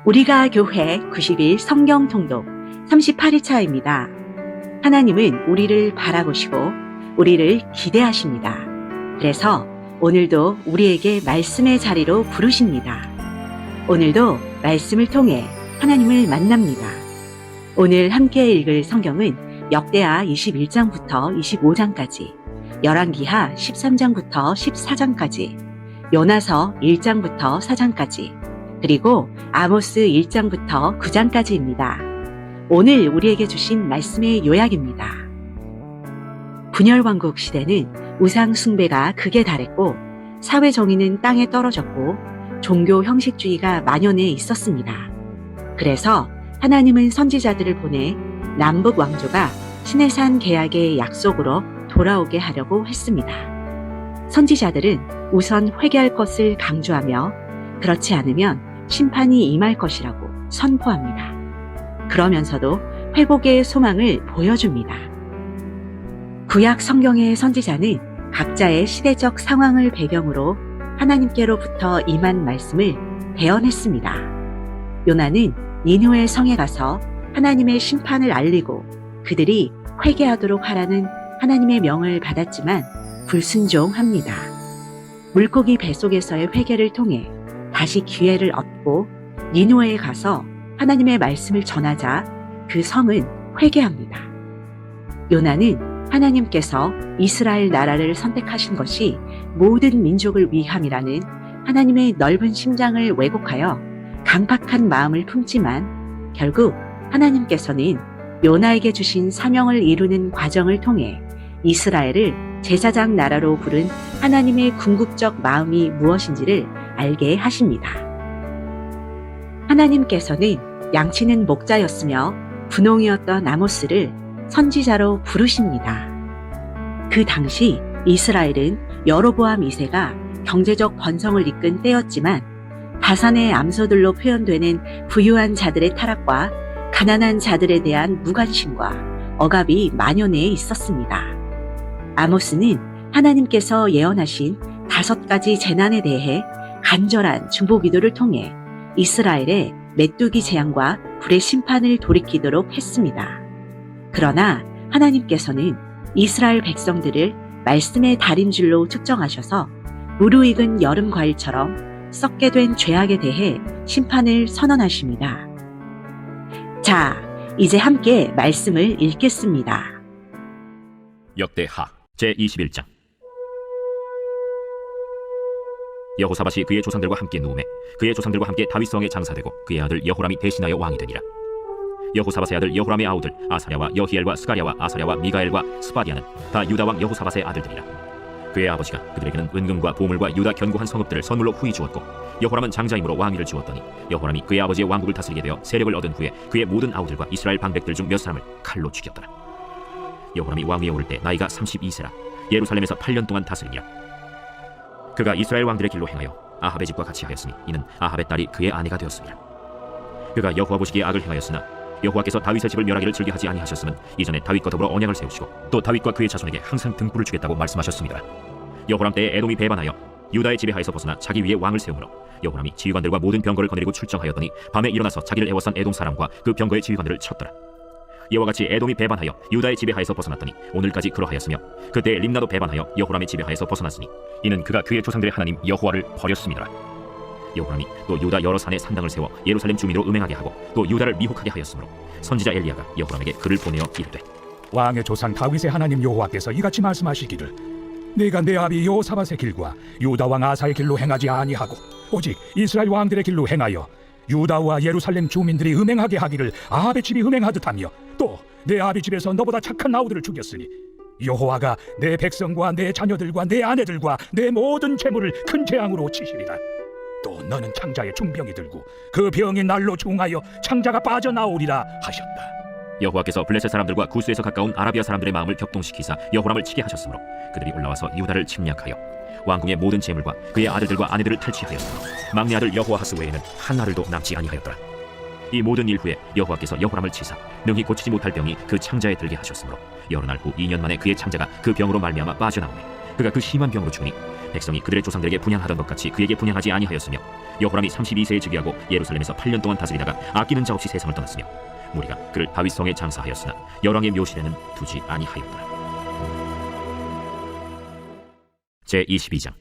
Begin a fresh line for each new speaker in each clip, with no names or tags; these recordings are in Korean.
우리가 교회 90일 성경 통독 38일차입니다. 하나님은 우리를 바라보시고 우리를 기대하십니다. 그래서 오늘도 우리에게 말씀의 자리로 부르십니다. 오늘도 말씀을 통해 하나님을 만납니다. 오늘 함께 읽을 성경은 역대하 21장부터 25장까지, 열왕기하 13장부터 14장까지, 요나서 1장부터 4장까지, 그리고 아모스 1장부터 9장까지입니다. 오늘 우리에게 주신 말씀의 요약입니다. 분열왕국 시대는 우상 숭배가 극에 달했고 사회 정의는 땅에 떨어졌고 종교 형식주의가 만연해 있었습니다. 그래서 하나님은 선지자들을 보내 남북 왕조가 시내산 계약의 약속으로 돌아오게 하려고 했습니다. 선지자들은 우선 회개할 것을 강조하며 그렇지 않으면 심판이 임할 것이라고 선포합니다. 그러면서도 회복의 소망을 보여줍니다. 구약 성경의 선지자는 각자의 시대적 상황을 배경으로 하나님께로부터 임한 말씀을 대언했습니다. 요나는 니느웨 성에 가서 하나님의 심판을 알리고 그들이 회개하도록 하라는 하나님의 명을 받았지만 불순종합니다. 물고기 뱃속에서의 회개를 통해 다시 기회를 얻고 니느웨에 가서 하나님의 말씀을 전하자 그 성은 회개합니다. 요나는 하나님께서 이스라엘 나라를 선택하신 것이 모든 민족을 위함이라는 하나님의 넓은 심장을 왜곡하여 강팍한 마음을 품지만 결국 하나님께서는 요나에게 주신 사명을 이루는 과정을 통해 이스라엘을 제사장 나라로 부른 하나님의 궁극적 마음이 무엇인지를 알게 하십니다. 하나님께서는 양치는 목자였으며 분홍이었던 아모스를 선지자로 부르십니다. 그 당시 이스라엘은 여로보암 2세가 경제적 번성을 이끈 때였지만 바산의 암소들로 표현되는 부유한 자들의 타락과 가난한 자들에 대한 무관심과 억압이 만연해 있었습니다. 아모스는 하나님께서 예언하신 5가지 재난에 대해 간절한 중보기도를 통해 이스라엘의 메뚜기 재앙과 불의 심판을 돌이키도록 했습니다. 그러나 하나님께서는 이스라엘 백성들을 말씀의 달인줄로 측정하셔서 무르익은 여름 과일처럼 썩게 된 죄악에 대해 심판을 선언하십니다. 자, 이제 함께 말씀을 읽겠습니다.
역대하 제21장. 여호사밧이 그의 조상들과 함께 누우매 그의 조상들과 함께 다윗성에 장사되고 그의 아들 여호람이 대신하여 왕이 되니라. 여호사밧의 아들 여호람의 아우들 아사랴와 여히엘과 스가랴와 아사랴와 미가엘과 스바디아는 다 유다 왕 여호사밧의 아들들이라. 그의 아버지가 그들에게는 은금과 보물과 유다 견고한 성읍들을 선물로 후히 주었고 여호람은 장자임으로 왕위를 주었더니 여호람이 그의 아버지의 왕국을 다스리게 되어 세력을 얻은 후에 그의 모든 아우들과 이스라엘 방백들 중 몇 사람을 칼로 죽였더라. 여호람이 왕위에 오를 때 나이가 32세라 예루살렘에서 8년 동안 다스리니라. 그가 이스라엘 왕들의 길로 행하여 아합의 집과 같이 하였으니 이는 아합의 딸이 그의 아내가 되었습니다. 그가 여호와 보시기에 악을 행하였으나 여호와께서 다윗의 집을 멸하기를 즐겨하지 아니하셨으면 이전에 다윗과 더불어 언약을 세우시고 또 다윗과 그의 자손에게 항상 등불을 주겠다고 말씀하셨습니다. 여호람 때에 에돔이 배반하여 유다의 지배하에서 벗어나 자기 위에 왕을 세우므로 여호람이 지휘관들과 모든 병거를 거느리고 출정하였더니 밤에 일어나서 자기를 애워싼 에돔 사람과 그 병거의 지휘관들을 쳤더라. 이와 같이 에돔이 배반하여 유다의 지배하에서 벗어났더니 오늘까지 그러하였으며 그때 림나도 배반하여 여호람의 지배하에서 벗어났으니 이는 그가 그의 조상들의 하나님 여호와를 버렸습니다. 여호람이 또 유다 여러 산에 산당을 세워 예루살렘 주민으로 음행하게 하고 또 유다를 미혹하게 하였으므로 선지자 엘리야가 여호람에게 글을 보내어 이르되
왕의 조상 다윗의 하나님 여호와께서 이같이 말씀하시기를 내가 내 아비 여호사밧의 길과 유다 왕 아사의 길로 행하지 아니하고 오직 이스라엘 왕들의 길로 행하여 유다와 예루살렘 주민들이 음행하게 하기를 아합의 집이 음행하듯 하며 또 내 아비 집에서 너보다 착한 아우들을 죽였으니 여호와가 내 백성과 내 자녀들과 내 아내들과 내 모든 재물을 큰 재앙으로 치시리라. 또 너는 창자에 중병이 들고 그 병이 날로 중하여 창자가 빠져나오리라 하셨다.
여호와께서 블레셋 사람들과 구스에서 가까운 아라비아 사람들의 마음을 격동시키사 여호람을 치게 하셨으므로 그들이 올라와서 유다를 침략하여 왕궁의 모든 재물과 그의 아들들과 아내들을 탈취하였으므로 막내 아들 여호아하스 외에는 한 아들도 남지 아니하였더라. 이 모든 일 후에 여호와께서 여호람을 치사 능히 고치지 못할 병이 그 창자에 들게 하셨으므로 여러 날 후 2년 만에 그의 창자가 그 병으로 말미암아 빠져나오매 그가 그 심한 병으로 죽으니 백성이 그들의 조상들에게 분향하던 것 같이 그에게 분향하지 아니하였으며 여호람이 32세에 즉위하고 예루살렘에서 8년 동안 다스리다가 아끼는 자 없이 세상을 떠났으며 무리가 그를 다윗성에 장사하였으나 열왕의 묘실에는 두지 아니하였더라. 제22장.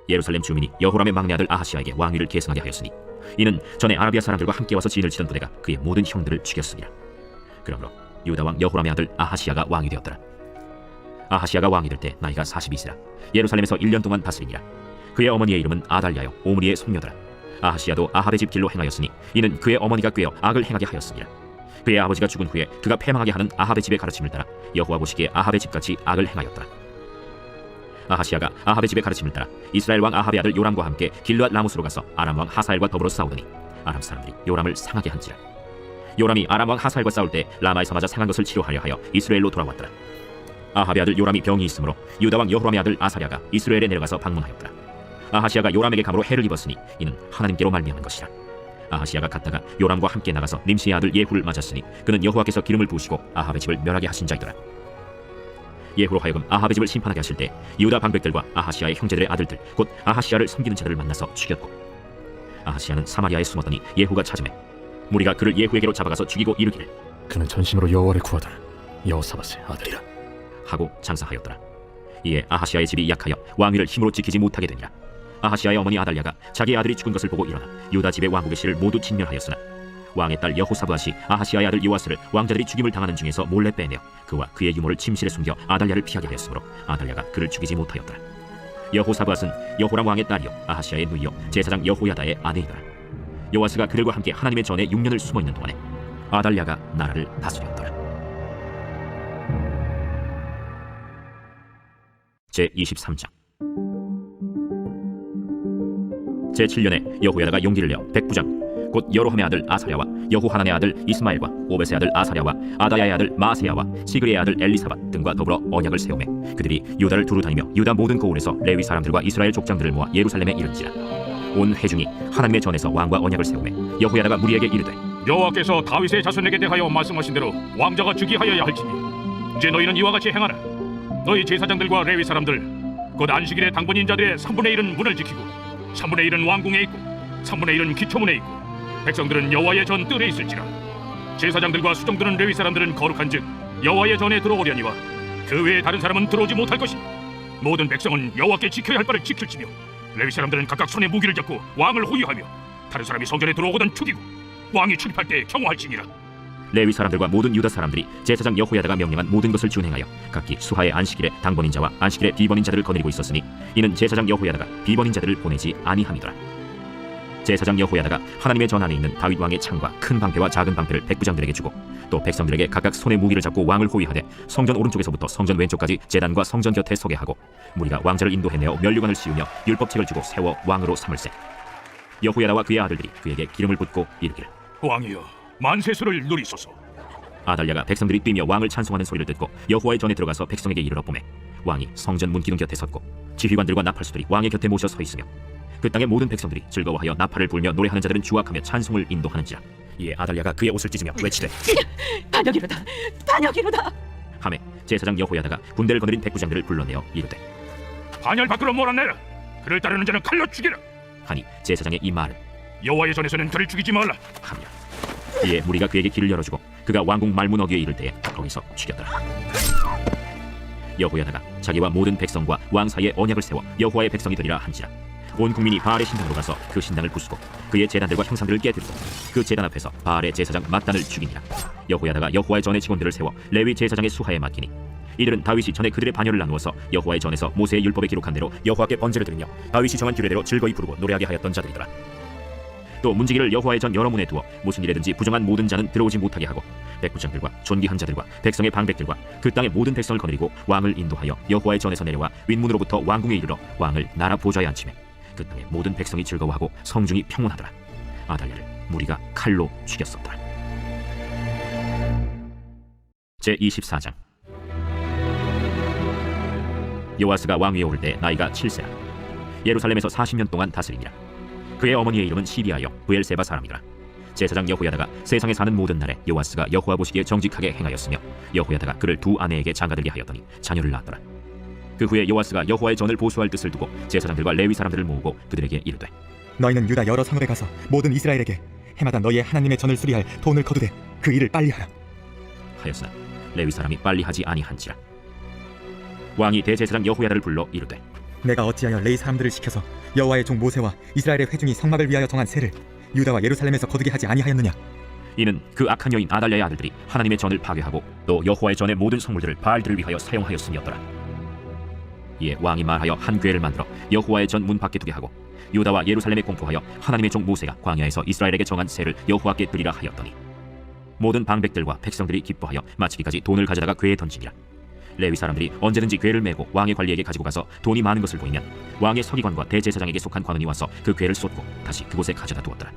예루살렘 주민이 여호람의 막내 아들 아하시아에게 왕위를 계승하게 하였으니 이는 전에 아라비아 사람들과 함께 와서 진을 치던 부대가 그의 모든 형들을 죽였습니다. 그러므로 유다 왕 여호람의 아들 아하시아가 왕이 되었더라. 아하시아가 왕이 될 때 나이가 42세라 예루살렘에서 1년 동안 다스리니라. 그의 어머니의 이름은 아달랴요 오므리의 손녀더라. 아하시아도 아합의 집 길로 행하였으니 이는 그의 어머니가 꾀어 악을 행하게 하였습니다. 그의 아버지가 죽은 후에 그가 패망하게 하는 아합의 집의 가르침을 따라 여호와 보시기에 아합의 집같이 악을 행하였더라. 아하시아가 아합의 집의 가르침을 따라 이스라엘 왕 아합의 아들 요람과 함께 길르앗 라모스로 가서 아람 왕 하사엘과 더불어 싸우더니 아람 사람들이 요람을 상하게 한지라. 요람이 아람 왕 하사엘과 싸울 때 라마에서 맞아 상한 것을 치료하려 하여 이스라엘로 돌아왔더라. 아합의 아들 요람이 병이 있으므로 유다 왕 여호람의 아들 아사랴가 이스라엘에 내려가서 방문하였더라. 아하시아가 요람에게 감으로 해를 입었으니 이는 하나님께로 말미암은 것이라. 아하시아가 갔다가 요람과 함께 나가서 님시의 아들 예후를 맞았으니 그는 여호와께서 기름을 부으시고 아합의 집을 멸하게 하신 자이더라. 예후로 하여금 아합의 집을 심판하게 하실 때 유다 방백들과 아하시아의 형제들의 아들들 곧 아하시아를 섬기는 자들을 만나서 죽였고 아하시아는 사마리아에 숨었더니 예후가 찾음에 무리가 그를 예후에게로 잡아가서 죽이고 이르기를
그는 전심으로 여호와를 구하던 여호사밧의 아들이라
하고 장사하였더라. 이에 아하시아의 집이 약하여 왕위를 힘으로 지키지 못하게 되니라. 아하시아의 어머니 아달랴가 자기 아들이 죽은 것을 보고 일어나 유다 집의 왕국의 씨를 모두 진멸하였으나 왕의 딸 여호사밧이 아하시아의 아들 요아스를 왕자들이 죽임을 당하는 중에서 몰래 빼내어 그와 그의 유모를 침실에 숨겨 아달랴를 피하게 하였으므로 아달랴가 그를 죽이지 못하였더라. 여호사밧은 여호람 왕의 딸이요 아하시아의 누이요 제사장 여호야다의 아내이더라. 요아스가 그들과 함께 하나님의 전에 6년을 숨어있는 동안에 아달랴가 나라를 다스렸더라. 제23장. 제7년에 여호야다가 용기를 내어 백부장 곧 여로함의 아들 아사랴와 여호하난의 아들 이스마엘과 오벳의 아들 아사랴와 아다야의 아들 마세야와 시그리의 아들 엘리사밧 등과 더불어 언약을 세우매 그들이 유다를 두루 다니며 유다 모든 고을에서 레위 사람들과 이스라엘 족장들을 모아 예루살렘에 이른지라. 온 회중이 하나님의 전에서 왕과 언약을 세우매 여호야다가 무리에게 이르되
여호와께서 다윗의 자손에게 대하여 말씀하신 대로 왕자가 즉위하여야 할지니 이제 너희는 이와 같이 행하라. 너희 제사장들과 레위 사람들 곧 안식일의 당번인 자들의 3분의 1은 문을 지키고 3분의 1은 왕궁에 있고 3분의 1은 기초문에 있고 백성들은 여호와의 전 뜰에 있을지라. 제사장들과 수종드는 레위 사람들은 거룩한즉 여호와의 전에 들어오려니와 그 외에 다른 사람은 들어오지 못할 것이니 모든 백성은 여호와께 지켜야 할 바를 지킬지며 레위 사람들은 각각 손에 무기를 잡고 왕을 호위하며 다른 사람이 성전에 들어오거든 죽이고 왕이 출입할 때 경호할지니라.
레위 사람들과 모든 유다 사람들이 제사장 여호야다가 명령한 모든 것을 준행하여 각기 수하의 안식일에 당번인 자와 안식일에 비번인 자들을 거느리고 있었으니 이는 제사장 여호야다가 비번인 자들을 보내지 아니함이더라. 제사장 여호야다가 하나님의 전 안에 있는 다윗 왕의 창과 큰 방패와 작은 방패를 백부장들에게 주고 또 백성들에게 각각 손에 무기를 잡고 왕을 호위하되 성전 오른쪽에서부터 성전 왼쪽까지 제단과 성전 곁에 서게 하고 무리가 왕자를 인도해내어 면류관을 씌우며 율법책을 주고 세워 왕으로 삼을세. 여호야다와 그의 아들들이 그에게 기름을 붓고 이르기를
왕이여 만세수를 누리소서.
아달랴가 백성들이 뛰며 왕을 찬송하는 소리를 듣고 여호와의 전에 들어가서 백성에게 이르러 보매 왕이 성전 문기둥 곁에 섰고 지휘관들과 나팔수들이 왕의 곁에 모셔 서 있으며 그 땅의 모든 백성들이 즐거워하여 나팔을 불며 노래하는 자들은 주악하며 찬송을 인도하는지라. 이에 아달랴가 그의 옷을 찢으며 외치되
반역이로다 반역이로다
하매 제사장 여호야다가 군대를 거느린 백부장들을 불러내어 이르되
반열 밖으로 몰아내라. 그를 따르는 자는 칼로 죽이라.
하니 제사장의 이 말은
여호와의 전에서는 그를 죽이지 말라.
하며 이에 무리가 그에게 길을 열어주고 그가 왕궁 말문 어귀에 이를 때에 거기서 죽였더라. 여호야다가 자기와 모든 백성과 왕 사이에 언약을 세워 여호와의 백성이 되리라 한지라. 온 국민이 바알의 신당으로 가서 그 신당을 부수고 그의 제단들과 형상들을 깨뜨리고 그 제단 앞에서 바알의 제사장 mat단을 죽이니라. 여호야다가 여호와의 전의 직원들을 세워 레위 제사장의 수하에 맡기니 이들은 다윗이 전에 그들의 반열을 나누어서 여호와의 전에서 모세의 율법에 기록한 대로 여호와께 번제를 드리며 다윗이 정한 규례대로 즐거이 부르고 노래하게 하였던 자들이더라. 또 문지기를 여호와의 전 여러 문에 두어 무슨 일에든지 부정한 모든 자는 들어오지 못하게 하고 백부장들과 존귀한 자들과 백성의 방백들과 그 땅의 모든 백성을 거느리고 왕을 인도하여 여호와의 전에서 내려와 윗문으로부터 왕궁에 이르러 왕을 나라 보좌에 앉히매 그 땅의 모든 백성이 즐거워하고 성중이 평온하더라. 아달랴를 무리가 칼로 죽였었더라. 제24장. 요아스가 왕위에 오를 때 나이가 7세라. 예루살렘에서 40년 동안 다스리니라. 그의 어머니의 이름은 시비아여 브엘세바 사람이더라. 제사장 여호야다가 세상에 사는 모든 날에 요아스가 여호와 보시기에 정직하게 행하였으며 여호야다가 그를 두 아내에게 장가들게 하였더니 자녀를 낳았더라. 그 후에 요아스가 여호와의 전을 보수할 뜻을 두고 제사장들과 레위 사람들을 모으고 그들에게 이르되
너희는 유다 여러 성읍에 가서 모든 이스라엘에게 해마다 너희의 하나님의 전을 수리할 돈을 거두되 그 일을 빨리 하라.
하였으나 레위 사람이 빨리 하지 아니한지라. 왕이 대제사장 여호야다를 불러 이르되
내가 어찌하여 레위 사람들을 시켜서 여호와의 종 모세와 이스라엘의 회중이 성막을 위하여 정한 세를 유다와 예루살렘에서 거두게 하지 아니하였느냐?
이는 그 악한 여인 아달랴의 아들들이 하나님의 전을 파괴하고 또 여호와의 전의 모든 성물들을 바알들을 위하여 사용하였음이었더라. 이에 왕이 말하여 한 궤를 만들어 여호와의 전 문 밖에 두게 하고 유다와 예루살렘에 공포하여 하나님의 종 모세가 광야에서 이스라엘에게 정한 세를 여호와께 드리라 하였더니 모든 방백들과 백성들이 기뻐하여 마치기까지 돈을 가져다가 궤에 던지니라. 레위 사람들이 언제든지 궤를 메고 왕의 관리에게 가지고 가서 돈이 많은 것을 보이면 왕의 서기관과 대제사장에게 속한 관원이 와서 그 궤를 쏟고 다시 그곳에 가져다 두었더라.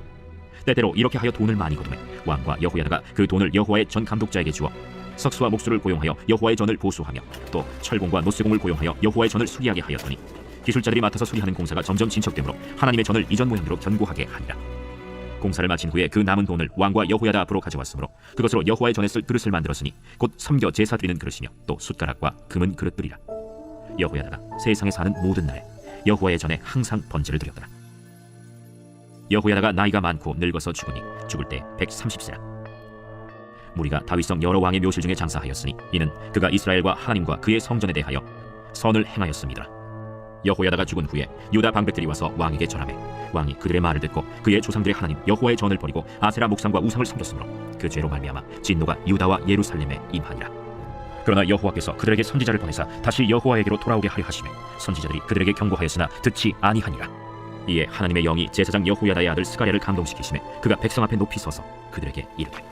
때때로 이렇게 하여 돈을 많이 거두매 왕과 여호야다가 그 돈을 여호와의 전 감독자에게 주어 석수와 목수를 고용하여 여호와의 전을 보수하며 또 철공과 노쇠공을 고용하여 여호와의 전을 수리하게 하였더니 기술자들이 맡아서 수리하는 공사가 점점 진척되므로 하나님의 전을 이전 모양대로 견고하게 하니라. 공사를 마친 후에 그 남은 돈을 왕과 여호야다 앞으로 가져왔으므로 그것으로 여호와의 전에 쓸 그릇을 만들었으니 곧 섬겨 제사 드리는 그릇이며 또 숟가락과 금은 그릇들이라. 여호야다가 세상에 사는 모든 날에 여호와의 전에 항상 번제를 드렸더라. 여호야다가 나이가 많고 늙어서 죽으니 죽을 때 130세라. 무리가 다윗성 여러 왕의 묘실 중에 장사하였으니 이는 그가 이스라엘과 하나님과 그의 성전에 대하여 선을 행하였습니다. 여호야다가 죽은 후에 유다 방백들이 와서 왕에게 전하매 왕이 그들의 말을 듣고 그의 조상들의 하나님 여호와의 전을 버리고 아세라 목상과 우상을 섬겼으므로 그 죄로 말미암아 진노가 유다와 예루살렘에 임하니라. 그러나 여호와께서 그들에게 선지자를 보내사 다시 여호와에게로 돌아오게 하려 하시매 선지자들이 그들에게 경고하였으나 듣지 아니하니라. 이에 하나님의 영이 제사장 여호야다의 아들 스가랴를 감동시키시매 그가 백성 앞에 높이 서서 그들에게 이르되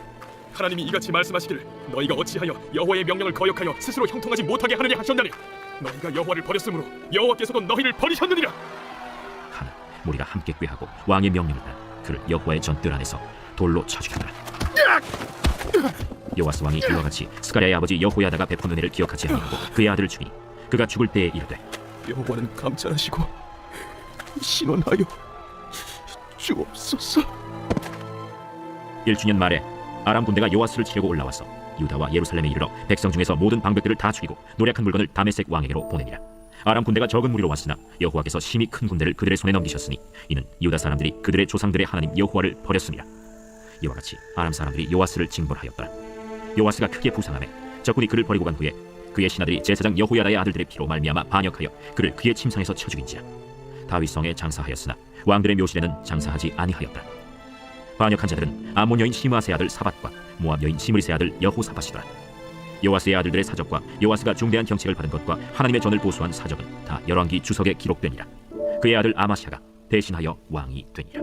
하나님이 이같이 말씀하시기를 너희가 어찌하여 여호와의 명령을 거역하여 스스로 형통하지 못하게 하느냐 하셨나니 너희가 여호와를 버렸으므로 여호와께서도 너희를 버리셨느니라.
하나 무리가 함께 꾀하고 왕의 명령을 따라 그를 여호와의 전뜰 안에서 돌로 쳐 죽였더라. 요아스 왕이 이와 같이 스가랴의 아버지 여호야다가 베푼 은혜를 기억하지 아니하고 그의 아들을 죽이니 그가 죽을 때에 이르되
여호와는 감찰하시고 신원하여 주옵소서.
1주년 말에 아람 군대가 요아스를 치려고 올라와서 유다와 예루살렘에 이르러 백성 중에서 모든 방백들을 다 죽이고 노략한 물건을 다메섹 왕에게로 보내니라. 아람 군대가 적은 무리로 왔으나 여호와께서 심히 큰 군대를 그들의 손에 넘기셨으니 이는 유다 사람들이 그들의 조상들의 하나님 여호와를 버렸습니다. 이와 같이 아람 사람들이 요아스를 징벌하였더라. 요아스가 크게 부상하매 적군이 그를 버리고 간 후에 그의 신하들이 제사장 여호야다의 아들들의 피로 말미암아 반역하여 그를 그의 침상에서 쳐 죽인지라. 다윗성에 장사하였으나 왕들의 묘실에는 장사하지 아니하였더라. 반역한 자들은 아몬 여인 시므아스의 아들 사밧과 모압 여인 시므리스의 아들 여호사밧이더라. 요아스의 아들들의 사적과 요아스가 중대한 경책을 받은 것과 하나님의 전을 보수한 사적은 다 열왕기 주석에 기록되니라. 그의 아들 아마샤가 대신하여 왕이 되니라.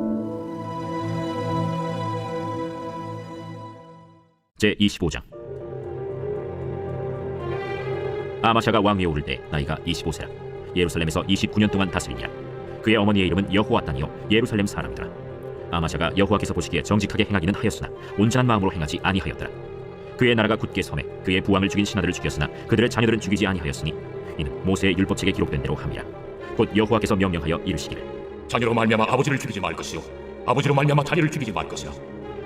제25장. 아마샤가 왕위에 오를 때 나이가 25세라. 예루살렘에서 29년 동안 다스리니라. 그의 어머니의 이름은 여호와단이요 예루살렘 사람이더라. 아마샤가 여호와께서 보시기에 정직하게 행하기는 하였으나 온전한 마음으로 행하지 아니하였더라. 그의 나라가 굳게 섬에 그의 부왕을 죽인 신하들을 죽였으나 그들의 자녀들은 죽이지 아니하였으니 이는 모세의 율법책에 기록된 대로 함이라. 곧 여호와께서 명령하여 이르시기를
자녀로 말미암아 아버지를 죽이지 말 것이요 아버지로 말미암아 자녀를 죽이지 말 것이라.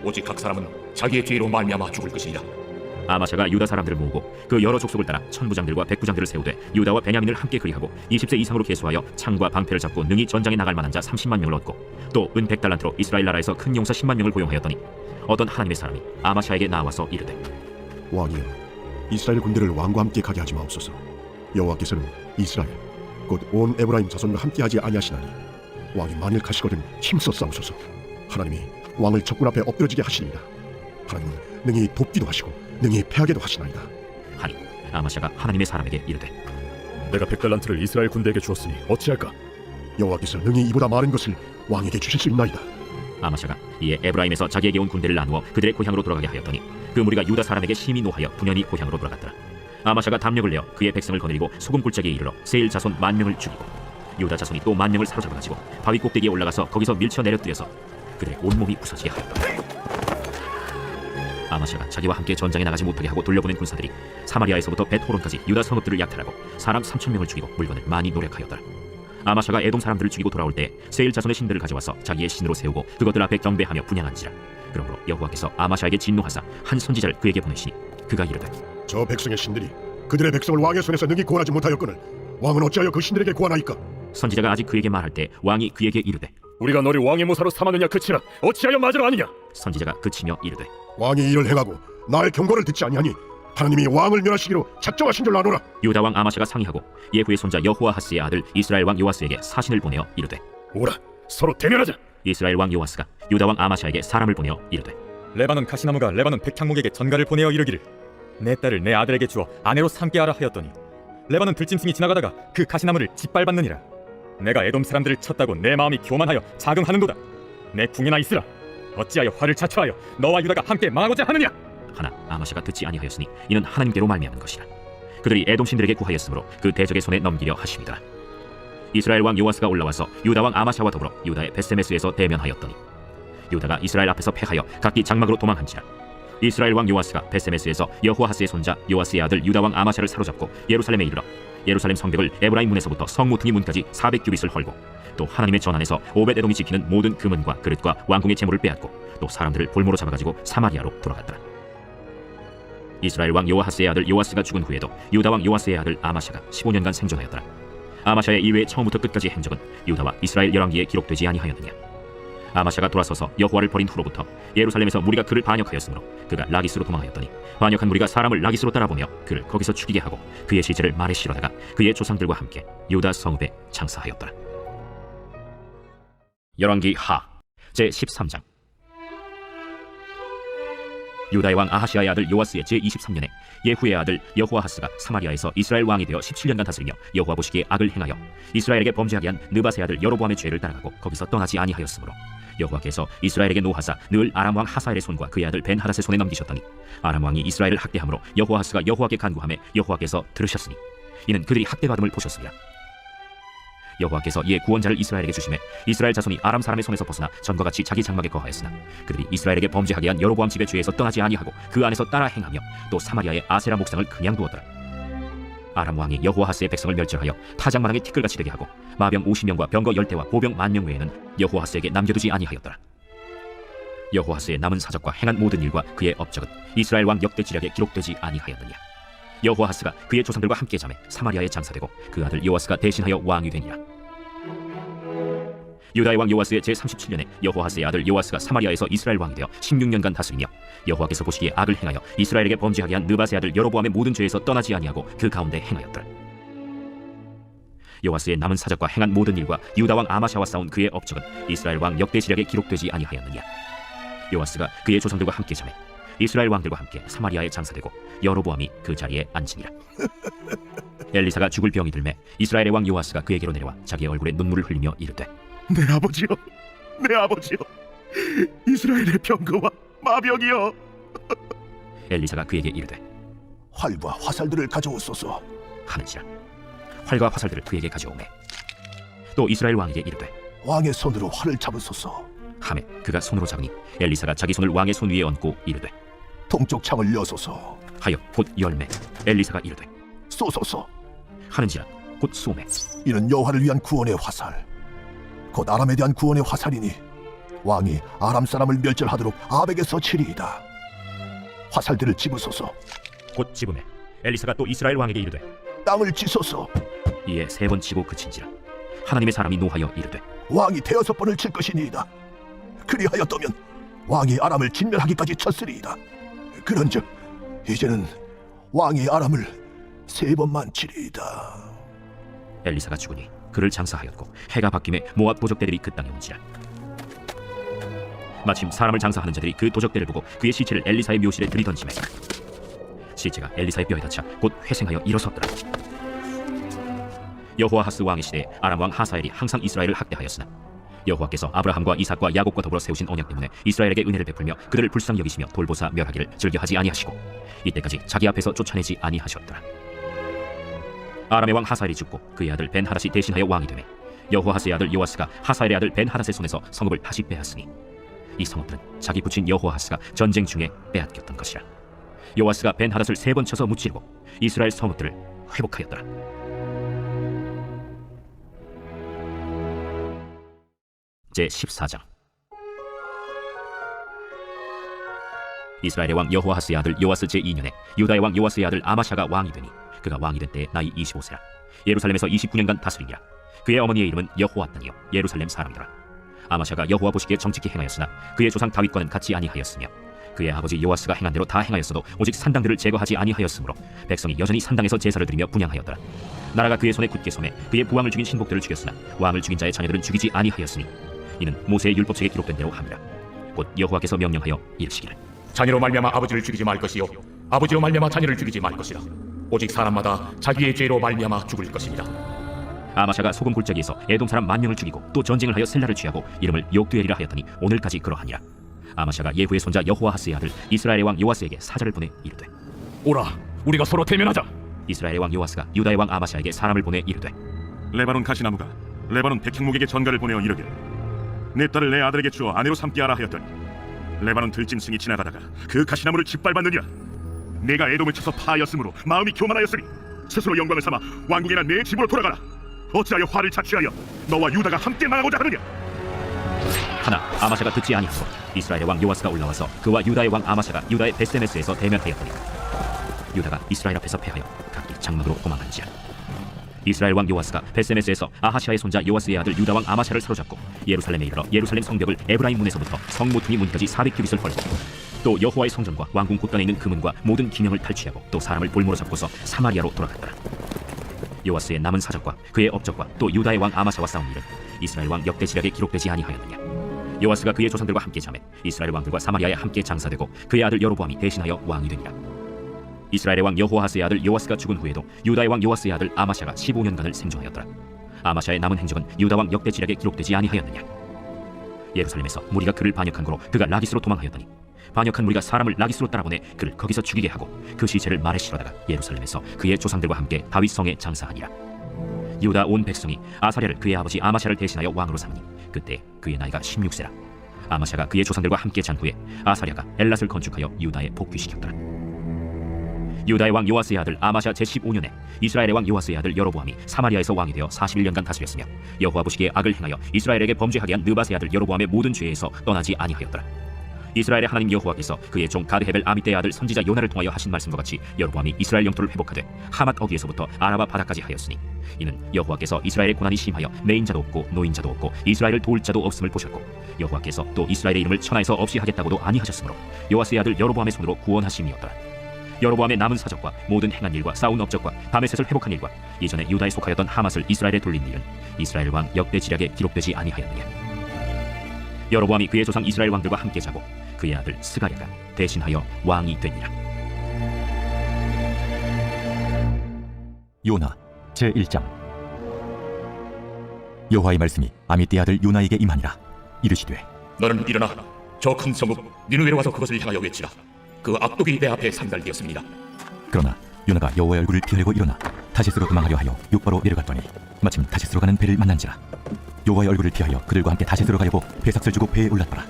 오직 각 사람은 자기의 죄로 말미암아 죽을 것이니라.
아마샤가 유다 사람들을 모으고 그 여러 족속을 따라 천부장들과 백부장들을 세우되 유다와 베냐민을 함께 그리하고 20세 이상으로 계수하여 창과 방패를 잡고 능히 전장에 나갈 만한 자 30만 명을 얻고 또 은 100달란트로 이스라엘 나라에서 큰 용사 10만 명을 고용하였더니 어떤 하나님의 사람이 아마샤에게 나와서 이르되
왕이여, 이스라엘 군대를 왕과 함께 가게 하지 마옵소서. 여호와께서는 이스라엘 곧 온 에브라임 자손과 함께하지 아니하시나니 왕이 만일 가시거든 힘써 싸우소서. 하나님이 왕을 적군 앞에 엎드러지게 하시리이다. 하나님은 능히 돕기도 하시고 능히 패하게도 하시나이다
하니 아마샤가 하나님의 사람에게 이르되
내가 100달란트를 이스라엘 군대에게 주었으니 어찌할까?
여호와께서 능히 이보다 많은 것을 왕에게 주실 수 있나이다.
아마샤가 이에 에브라임에서 자기에게 온 군대를 나누어 그들의 고향으로 돌아가게 하였더니 그 무리가 유다 사람에게 심히 노하여 분연히 고향으로 돌아갔더라. 아마샤가 담력을 내어 그의 백성을 거느리고 소금 굴짝에 이르러 세일 자손 10,000명을 죽이고 유다 자손이 또 10,000명을 사로잡아가지고 바위 꼭대기에 올라가서 거기서 밀쳐 내려뜨려서 그들의 온몸이 부서지게 하였더라. 아마샤가 자기와 함께 전장에 나가지 못하게 하고 돌려보낸 군사들이 사마리아에서부터 벳호론까지 유다 성읍들을 약탈하고 사람 3,000명을 죽이고 물건을 많이 노력하였더라. 아마샤가 에돔 사람들을 죽이고 돌아올 때 세일 자손의 신들을 가져와서 자기의 신으로 세우고 그것들 앞에 경배하며 분향한지라. 그러므로 여호와께서 아마샤에게 진노하사 한 선지자를 그에게 보내시니 그가 이르되
저 백성의 신들이 그들의 백성을 왕의 손에서 능히 구원하지 못하였거늘 왕은 어찌하여 그 신들에게 구하나이까?
선지자가 아직 그에게 말할 때 왕이 그에게 이르되
우리가 너를 왕의 모사로 삼았느냐 그치라 어찌하여 맞으러 하느냐?
선지자가 그치며 이르되
왕이 이를 행하고 나의 경고를 듣지 아니하니 하나님이 왕을 멸하시기로 작정하신 줄 아노라.
유다 왕 아마샤가 상의하고 예후의 손자 여호아하스의 아들 이스라엘 왕 요아스에게 사신을 보내어 이르되
오라 서로 대면하자.
이스라엘 왕 요아스가 유다 왕 아마샤에게 사람을 보내어 이르되
레바논 가시나무가 레바논 백향목에게 전가를 보내어 이르기를 내 딸을 내 아들에게 주어 아내로 삼게 하라 하였더니 레바논 들짐승이 지나가다가 그 가시나무를 짓밟았느니라. 내가 에돔 사람들을 쳤다고 내 마음이 교만하여 자긍하는도다. 내 궁에나 있으라. 어찌하여 화를 자초하여 너와 유다가 함께 망하고자 하느냐?
하나 아마샤가 듣지 아니하였으니 이는 하나님께로 말미암은 것이라. 그들이 에돔 신들에게 구하였으므로 그 대적의 손에 넘기려 하심이더라. 이스라엘 왕 요아스가 올라와서 유다 왕 아마샤와 더불어 유다의 베세메스에서 대면하였더니 유다가 이스라엘 앞에서 패하여 각기 장막으로 도망한지라. 이스라엘 왕 요아스가 베세메스에서 여호아하스의 손자 요아스의 아들 유다 왕 아마샤를 사로잡고 예루살렘에 이르러 예루살렘 성벽을 에브라임 문에서부터 성모퉁이 문까지 400규빗을 헐고 또 하나님의 전 안에서 오벳에돔이 지키는 모든 금은과 그릇과 왕궁의 재물을 빼앗고 또 사람들을 볼모로 잡아가지고 사마리아로 돌아갔더라. 이스라엘 왕 요아하스의 아들 요아스가 죽은 후에도 유다 왕 요아스의 아들 아마샤가 15년간 생존하였더라. 아마샤의 이외의 처음부터 끝까지 행적은 유다와 이스라엘 열왕기에 기록되지 아니하였느냐. 아마샤가 돌아서서 여호와를 버린 후로부터 예루살렘에서 무리가 그를 반역하였으므로 그가 라기스로 도망하였더니 반역한 무리가 사람을 라기스로 따라보며 그를 거기서 죽이게 하고 그의 시체를 말에 실어다가 그의 조상들과 함께 유다 성읍에 장사하였더라. 열왕기 하 제13장. 유다의 왕 아하시아의 아들 요아스의 제23년에 예후의 아들 여호아하스가 사마리아에서 이스라엘 왕이 되어 17년간 다스리며 여호와 보시기에 악을 행하여 이스라엘에게 범죄하게 한 느바세 아들 여로보암의 죄를 따라가고 거기서 떠나지 아니하였으므로 여호와께서 이스라엘에게 노하사 늘 아람 왕 하사엘의 손과 그의 아들 벤하닷의 손에 넘기셨더니 아람 왕이 이스라엘을 학대함으로 여호아하스가 여호와께 간구하며 여호와께서 들으셨으니 이는 그들이 학대받음을 보셨습니다. 여호와께서 이에 구원자를 이스라엘에게 주시매 이스라엘 자손이 아람 사람의 손에서 벗어나 전과 같이 자기 장막에 거하였으나 그들이 이스라엘에게 범죄하게 한 여로보암 집의 죄에서 떠나지 아니하고 그 안에서 따라 행하며 또 사마리아의 아세라 목상을 그냥 두었더라. 아람 왕이 여호아하스의 백성을 멸절하여 타작마당에 티끌같이 되게 하고 마병 50명과 병거 10대와 보병 10,000명 외에는 여호아하스에게 남겨두지 아니하였더라. 여호아하스의 남은 사적과 행한 모든 일과 그의 업적은 이스라엘 왕 역대 지략에 기록되지 아니하였느냐. 여호아하스가 그의 조상들과 함께 잠에 사마리아에 장사되고 그 아들 요아스가 대신하여 왕이 되니라. 유다의 왕 요아스의 제37년에 여호아하스의 아들 요아스가 사마리아에서 이스라엘 왕이 되어 16년간 다스리며 여호와께서 보시기에 악을 행하여 이스라엘에게 범죄하게 한 느바세 아들 여로보암의 모든 죄에서 떠나지 아니하고 그 가운데 행하였더라. 요아스의 남은 사적과 행한 모든 일과 유다 왕 아마샤와 싸운 그의 업적은 이스라엘 왕 역대 지략에 기록되지 아니하였느냐. 요아스가 그의 조상들과 함께 잠에 이스라엘 왕들과 함께 사마리아에 장사되고 여로보암이 그 자리에 앉으니라. 엘리사가 죽을 병이 들매 이스라엘의 왕 요아스가 그에게로 내려와 자기의 얼굴에 눈물을 흘리며 이르되
내 아버지여, 내 아버지여, 이스라엘의 병거와 마병이여.
엘리사가 그에게 이르되
활과 화살들을 가져오소서
하는지라. 활과 화살들을 그에게 가져오매 또 이스라엘 왕에게 이르되
왕의 손으로 활을 잡으소서
하매 그가 손으로 잡으니 엘리사가 자기 손을 왕의 손 위에 얹고 이르되
동쪽 창을 여소서
하여 곧 열매. 엘리사가 이르되
쏘소서
하는지라. 곧 쏘매.
이는 여호와를 위한 구원의 화살 곧 아람에 대한 구원의 화살이니 왕이 아람 사람을 멸절하도록 아벡에서 치리이다. 화살들을 집으소서.
곧 집음에 엘리사가 또 이스라엘 왕에게 이르되
땅을 치소서.
이에 3번 치고 그친지라. 하나님의 사람이 노하여 이르되
왕이 5번을 칠 것이니이다. 그리하였다면 왕이 아람을 진멸하기까지 쳤으리이다. 그런즉 이제는 왕이 아람을 3번만 치리이다.
엘리사가 죽으니 그를 장사하였고 해가 바뀜에 모압 도적대들이 그 땅에 온지라. 마침 사람을 장사하는 자들이 그 도적대를 보고 그의 시체를 엘리사의 묘실에 들이던지매 시체가 엘리사의 뼈에 닿자 곧 회생하여 일어섰더라. 여호아하스 왕의 시대에 아람 왕 하사엘이 항상 이스라엘을 학대하였으나 여호와께서 아브라함과 이삭과 야곱과 더불어 세우신 언약 때문에 이스라엘에게 은혜를 베풀며 그들을 불쌍히 여기시며 돌보사 멸하기를 즐겨하지 아니하시고 이때까지 자기 앞에서 쫓아내지 아니하셨더라. 아람의 왕 하사엘이 죽고 그의 아들 벤하닷이 대신하여 왕이 되매 여호아하스의 아들 요아스가 하사엘의 아들 벤하닷의 손에서 성읍을 다시 빼앗으니 이 성읍들은 자기 부친 여호아하스가 전쟁 중에 빼앗겼던 것이라. 요아스가 벤하닷을 3번 쳐서 무찌르고 이스라엘 성읍들을 회복하였더라. 제14장. 이스라엘의 왕 여호아하스의 아들 요아스 제2년에 유다의 왕 요아스의 아들 아마샤가 왕이 되니 그가 왕이 된 때에 나이 25세라. 예루살렘에서 29년간 다스리니라. 그의 어머니의 이름은 여호아단이요 예루살렘 사람이더라. 아마샤가 여호와 보시기에 정직히 행하였으나 그의 조상 다윗과는 같지 아니하였으며 그의 아버지 요아스가 행한 대로 다 행하였어도 오직 산당들을 제거하지 아니하였으므로 백성이 여전히 산당에서 제사를 드리며 분향하였더라. 나라가 그의 손에 굳게 섬에 그의 부왕을 죽인 신복들을 죽였으나 왕을 죽인 자의 자녀들은 죽이지 아니하였으니 이는 모세의 율법책에 기록된 대로 함이라. 곧 여호와께서 명령하여 이르시기를
자녀로 말미암아 아버지를 죽이지 말 것이요 아버지로 말미암아 자녀를 죽이지 말 것이라. 오직 사람마다 자기의 죄로 말미암아 죽을 것이니라.
아마샤가 소금 골짜기에서 에돔 사람 10,000명을 죽이고 또 전쟁을 하여 셀라를 취하고 이름을 욕두엘이라 하였더니 오늘까지 그러하니라. 아마샤가 예후의 손자 여호아하스의 아들 이스라엘의 왕 요아스에게 사자를 보내 이르되
오라, 우리가 서로 대면하자.
이스라엘의 왕 요아스가 유다의 왕 아마샤에게 사람을 보내 이르되
레바논 가시나무가 레바논 백향목에게 전가를 보내어 이르기를 내 딸을 내 아들에게 주어 아내로 삼게 하라 하였더니 레바논 들짐승이 지나가다가 그 가시나무를 짓밟았느니라. 내가 에돔을 쳐서 파하였으므로 마음이 교만하였으니 스스로 영광을 삼아 왕국이나 내 집으로 돌아가라. 어찌하여 화를 자취하여 너와 유다가 함께 나가고자 하느냐.
하나 아마샤가 듣지 아니하고 이스라엘의 왕 요아스가 올라와서 그와 유다의 왕 아마샤가 유다의 베세메스에서 대면하였더니 유다가 이스라엘 앞에서 패하여 각기 장막으로 도망한지라. 이스라엘 왕 요아스가 베세메스에서 아하시아의 손자 요아스의 아들 유다 왕 아마샤를 사로잡고 예루살렘에 이르러 예루살렘 성벽을 에브라임 문에서부터 성 모퉁이 문까지 400규빗을 헐고 또 여호와의 성전과 왕궁 곳간에 있는 금은과 모든 기명을 탈취하고 또 사람을 볼모로 잡고서 사마리아로 돌아갔더라. 요아스의 남은 사적과 그의 업적과 또 유다의 왕 아마샤와 싸운 일은 이스라엘 왕 역대지략에 기록되지 아니하였느냐. 요아스가 그의 조상들과 함께 잠에 이스라엘 왕들과 사마리아에 함께 장사되고 그의 아들 여로보암이 대신하여 왕이 되니라. 이스라엘의 왕 여호아하스의 아들 요아스가 죽은 후에도 유다의 왕 요아스의 아들 아마샤가 15년간을 생존하였더라. 아마샤의 남은 행적은 유다 왕 역대지략에 기록되지 아니하였느냐. 예루살렘에서 무리가 그를 반역한 고로 그가 라기스로 도망하였더니 반역한 무리가 사람을 라기스로 따라보내 그를 거기서 죽이게 하고 그 시체를 말에 실어다가 예루살렘에서 그의 조상들과 함께 다윗 성에 장사하니라. 유다 온 백성이 아사랴를 그의 아버지 아마샤를 대신하여 왕으로 삼으니 그때 그의 나이가 16세라. 아마샤가 그의 조상들과 함께 잔 후에 아사랴가 엘랏을 건축하여 유다에 복귀시켰더라. 유다의 왕 요아스의 아들 아마샤 제15년에 이스라엘의 왕 요아스의 아들 여로보암이 사마리아에서 왕이 되어 41년간 다스렸으며 여호와 보시기에 악을 행하여 이스라엘에게 범죄하게 한 느바스의 아들 여로보암의 모든 죄에서 떠나지 아니하였더라. 이스라엘의 하나님 여호와께서 그의 종 가드헤벨 아미떼의 아들 선지자 요나를 통하여 하신 말씀과 같이 여로보암이 이스라엘 영토를 회복하되 하맛 어귀에서부터 아라바 바다까지 하였으니 이는 여호와께서 이스라엘의 고난이 심하여 내인자도 없고 노인자도 없고 이스라엘을 도울 자도 없음을 보셨고 여호와께서 또 이스라엘의 이름을 천하에서 없이 하겠다고도 아니하셨으므로 요아스의 아들 여로보암의 손으로 구원하심이었더라. 여로보암의 남은 사적과 모든 행한 일과 싸운 업적과 다메셋을 회복한 일과 이전에 유다에 속하였던 하맛을 이스라엘에 돌린 일은 이스라엘 왕 역대지략에 기록되지 아니하였느냐. 여로보암이 그의 조상 이스라엘 왕들과 함께 자고 그의 아들 스가랴가 대신하여 왕이 되니라.
요나 제1장. 여호와의 말씀이 아미떼의 아들 요나에게 임하니라. 이르시되
너는 일어나 저 큰 성읍 니느웨로 와서 그것을 향하여 외치라. 그 악독이 내 앞에 상달되었습니다.
그러나 요나가 여호와의 얼굴을 피하려고 일어나 다시스로 도망하려 하여 욕바로 내려갔더니 마침 다시스로 가는 배를 만난지라. 여호와의 얼굴을 피하여 그들과 함께 다시스로 가려고 배삭을 주고 배에 올랐더라.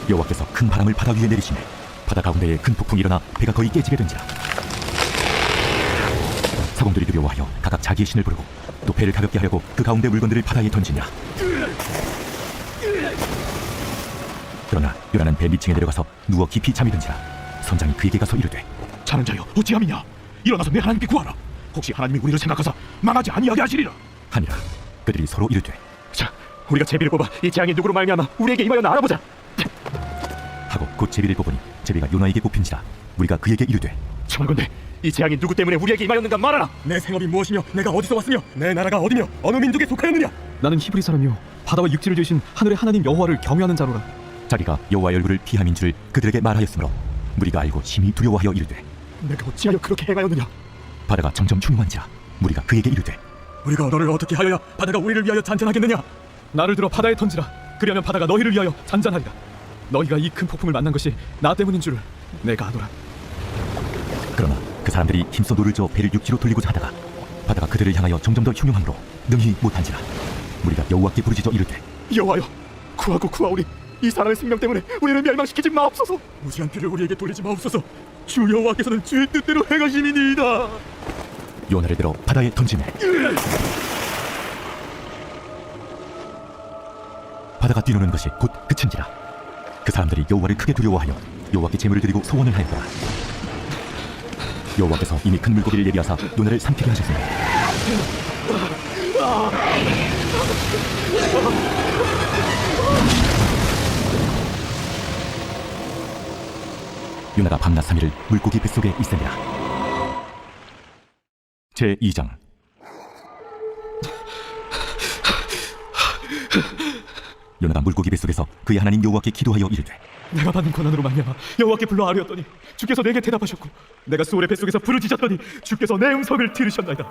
여호와께서 큰 바람을 바다 위에 내리시매 바다 가운데에 큰 폭풍이 일어나 배가 거의 깨지게 된지라. 사공들이 두려워하여 각각 자기의 신을 부르고 또 배를 가볍게 하려고 그 가운데 물건들을 바다에 던지니라. 그러나 요나는 배 밑층에 내려가서 누워 깊이 잠이 든지라. 선장이 그에게 가서 이르되
자는 자여 어찌함이냐. 일어나서 내 하나님께 구하라. 혹시 하나님이 우리를 생각하사 망하지 아니하게 하시리라
하니라. 그들이 서로 이르되
자, 우리가 제비를 뽑아 이 재앙이 누구로 말미암아 우리에게 임하였나 알아보자
하고 곧 제비를 뽑으니 제비가 요나에게 뽑힌지라. 우리가 그에게 이르되
청하건대 이 재앙이 누구 때문에 우리에게 임하였는가 말하라.
내 생업이 무엇이며 내가 어디서 왔으며 내 나라가 어디며 어느 민족에 속하였느냐.
나는 히브리 사람이요 바다와 육지를 지으신 하늘의 하나님 여호와를 경외하는 자로라.
자기가 여호와의 얼굴을 피함인 줄 그들에게 말하였으므로 무리가 알고 심히 두려워하여 이르되
내가 어찌하여 그렇게 행하였느냐.
바다가 점점 충만하니라. 무리가 그에게 이르되
우리가 너를 어떻게 하여야 바다가 우리를 위하여 잔잔하겠느냐.
나를 들어 바다에 던지라. 그리하면 바다가 너희를 위하여 잔잔하리라. 너희가 이 큰 폭풍을 만난 것이 나 때문인 줄 내가 아노라.
그러나 그 사람들이 힘써 노를 저 배를 육지로 돌리고자 하다가 바다가 그들을 향하여 점점 더 흉흉함으로 능히 못한지라. 무리가 여호와께 부르짖어 이르되
여호와여 구하고 구하오니 이 사람의 생명 때문에 우리를 멸망시키지 마옵소서.
무지한 피를 우리에게 돌리지 마옵소서. 주 여호와께서는 주의 뜻대로 행하심이니이다.
요나를 들어 바다에 던지매 바다가 뛰노는 것이 곧 그친지라. 그 사람들이 여호와를 크게 두려워하여 여호와께 제물을 드리고 소원을 하였더라. 여호와께서 이미 큰 물고기를 예비하사 요나를 삼키게 하셨습니다. 요나가 밤낮 3일을 물고기 뱃속에 있으니라. 제2장. 요나가 물고기 뱃속에서 그의 하나님 여호와께 기도하여 이르되,
내가 받은 고난으로 말미암아 여호와께 불러 아뢰었더니 주께서 내게 대답하셨고, 내가 수월의 뱃속에서 부르짖었더니 주께서 내 음성을 들으셨나이다.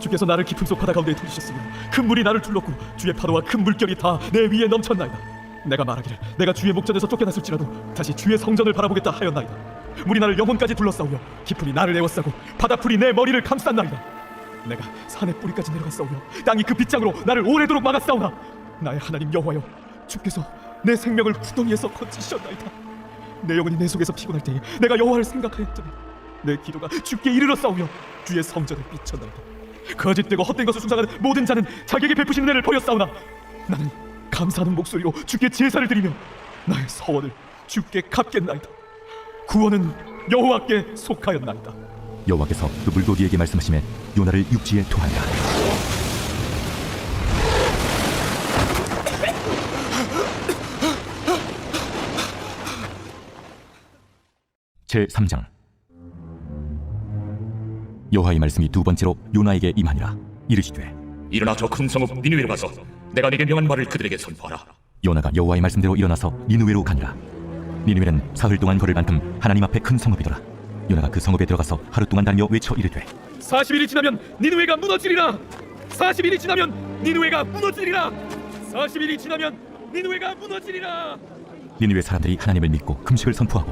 주께서 나를 깊은 속 바다 가운데 두셨으며 큰 물이 나를 둘렀고 주의 파도와 큰 물결이 다 내 위에 넘쳤나이다. 내가 말하기를 내가 주의 목전에서 쫓겨났을지라도 다시 주의 성전을 바라보겠다 하였나이다. 물이 나를 영혼까지 둘러싸우며 깊음이 나를 에워싸고 바다풀이 내 머리를 감쌌나이다. 내가 산의 뿌리까지 내려갔사오며 땅이 그 빗장으로 나를 오래도록 막았사오나 나의 하나님 여호와여, 주께서 내 생명을 구덩이에서 건지셨나이다. 내 영혼이 내 속에서 피곤할 때에 내가 여호와를 생각하였더니 내 기도가 주께 이르렀사오며 주의 성전에 비쳤나이다. 거짓되고 헛된 것을 숭상하는 모든 자는 자기에게 베푸시는 은혜를 버렸사오나 나는 감사하는 목소리로 주께 제사를 드리며 나의 서원을 주께 갚겠나이다. 구원은 여호와께 속하였나이다.
여호와께서 그 물고기에게 말씀하시매 요나를 육지에 토하니라. 제3장. 여호와의 말씀이 두 번째로 요나에게 임하니라. 이르시되,
일어나 저 큰 성읍 니느웨로 가서 내가 네게 명한 말을 그들에게 선포하라.
요나가 여호와의 말씀대로 일어나서 니느웨로 가니라. 니느웨는 사흘 동안 걸을 만큼 하나님 앞에 큰 성읍이더라. 요나가 그 성읍에 들어가서 하루 동안 다니며 외쳐 이르되,
40일이 지나면 니느웨가 무너지리라. 40일이 지나면 니느웨가 무너지리라. 40일이 지나면 니느웨가 무너지리라.
니느웨 사람들이 하나님을 믿고 금식을 선포하고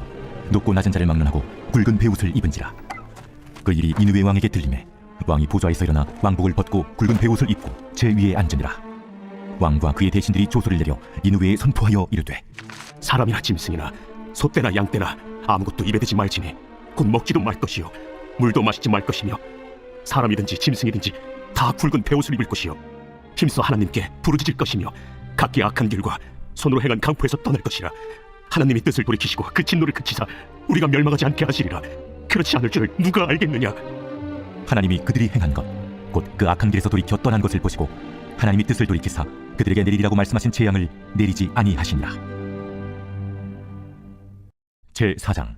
높고 낮은 자를 막론하고 굵은 베옷을 입은지라. 그 일이 니느웨 왕에게 들리매 왕이 보좌에서 일어나 왕복을 벗고 굵은 베옷을 입고 제 위에 앉으니라. 왕과 그의 대신들이 조소를 내려 니느웨에 선포하여 이르되,
사람이나 짐승이나 소떼나 양떼나 아무것도 입에 대지 말지니 곧 먹지도 말 것이요 물도 마시지 말 것이며 사람이든지 짐승이든지 다 굵은 베옷을 입을 것이요 힘써 하나님께 부르짖을 것이며 각기 악한 길과 손으로 행한 강포에서 떠날 것이라. 하나님이 뜻을 돌이키시고 그 진노를 그치사 우리가 멸망하지 않게 하시리라. 그렇지 않을 줄을 누가 알겠느냐.
하나님이 그들이 행한 것 곧 그 악한 길에서 돌이켜 떠난 것을 보시고 하나님이 뜻을 돌이키사 그들에게 내리리라고 말씀하신 재앙을 내리지 아니하시니라. 제4장.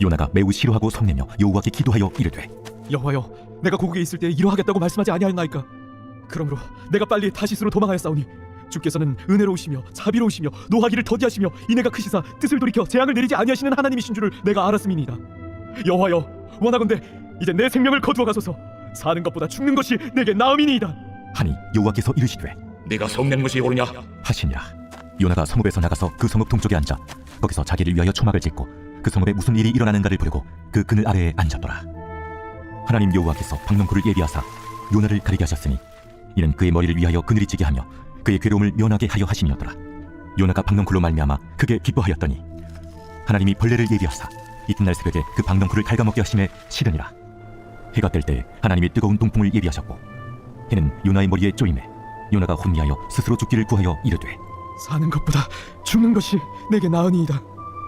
요나가 매우 싫어하고 성내며 여호와께 기도하여 이르되,
여호와여, 내가 고국에 있을 때 이러하겠다고 말씀하지 아니하였나이까. 그러므로 내가 빨리 다시스로 도망하였사오니 주께서는 은혜로우시며 자비로우시며 노하기를 더디하시며 인애가 크시사 뜻을 돌이켜 재앙을 내리지 아니하시는 하나님이신 줄을 내가 알았음이니이다. 여호와여, 원하건대 이제 내 생명을 거두어 가소서. 사는 것보다 죽는 것이 내게 나음이니이다.
하니 여호와께서 이르시되,
네가 성낸 것이 옳으냐
하시니라. 요나가 성읍에서 나가서 그 성읍 동쪽에 앉아 거기서 자기를 위하여 초막을 짓고 그 성읍에 무슨 일이 일어나는가를 보려고 그 그늘 아래에 앉았더라. 하나님 여호와께서 박넝쿨을 예비하사 요나를 가리게 하셨으니 이는 그의 머리를 위하여 그늘이 지게 하며 그의 괴로움을 면하게 하여 하심이었더라. 요나가 박넝쿨로 말미암아 크게 기뻐하였더니 하나님이 벌레를 예비하사 이튿날 새벽에 그 박넝쿨을 갉아먹게 하심에 싫으니라. 해가 뜰 때 하나님이 뜨거운 동풍을 예비하셨고 해는 요나의 머리에 쪼임에 요나가 혼미하여 스스로 죽기를 구하여 이르되,
사는 것보다 죽는 것이 내게 나으니이다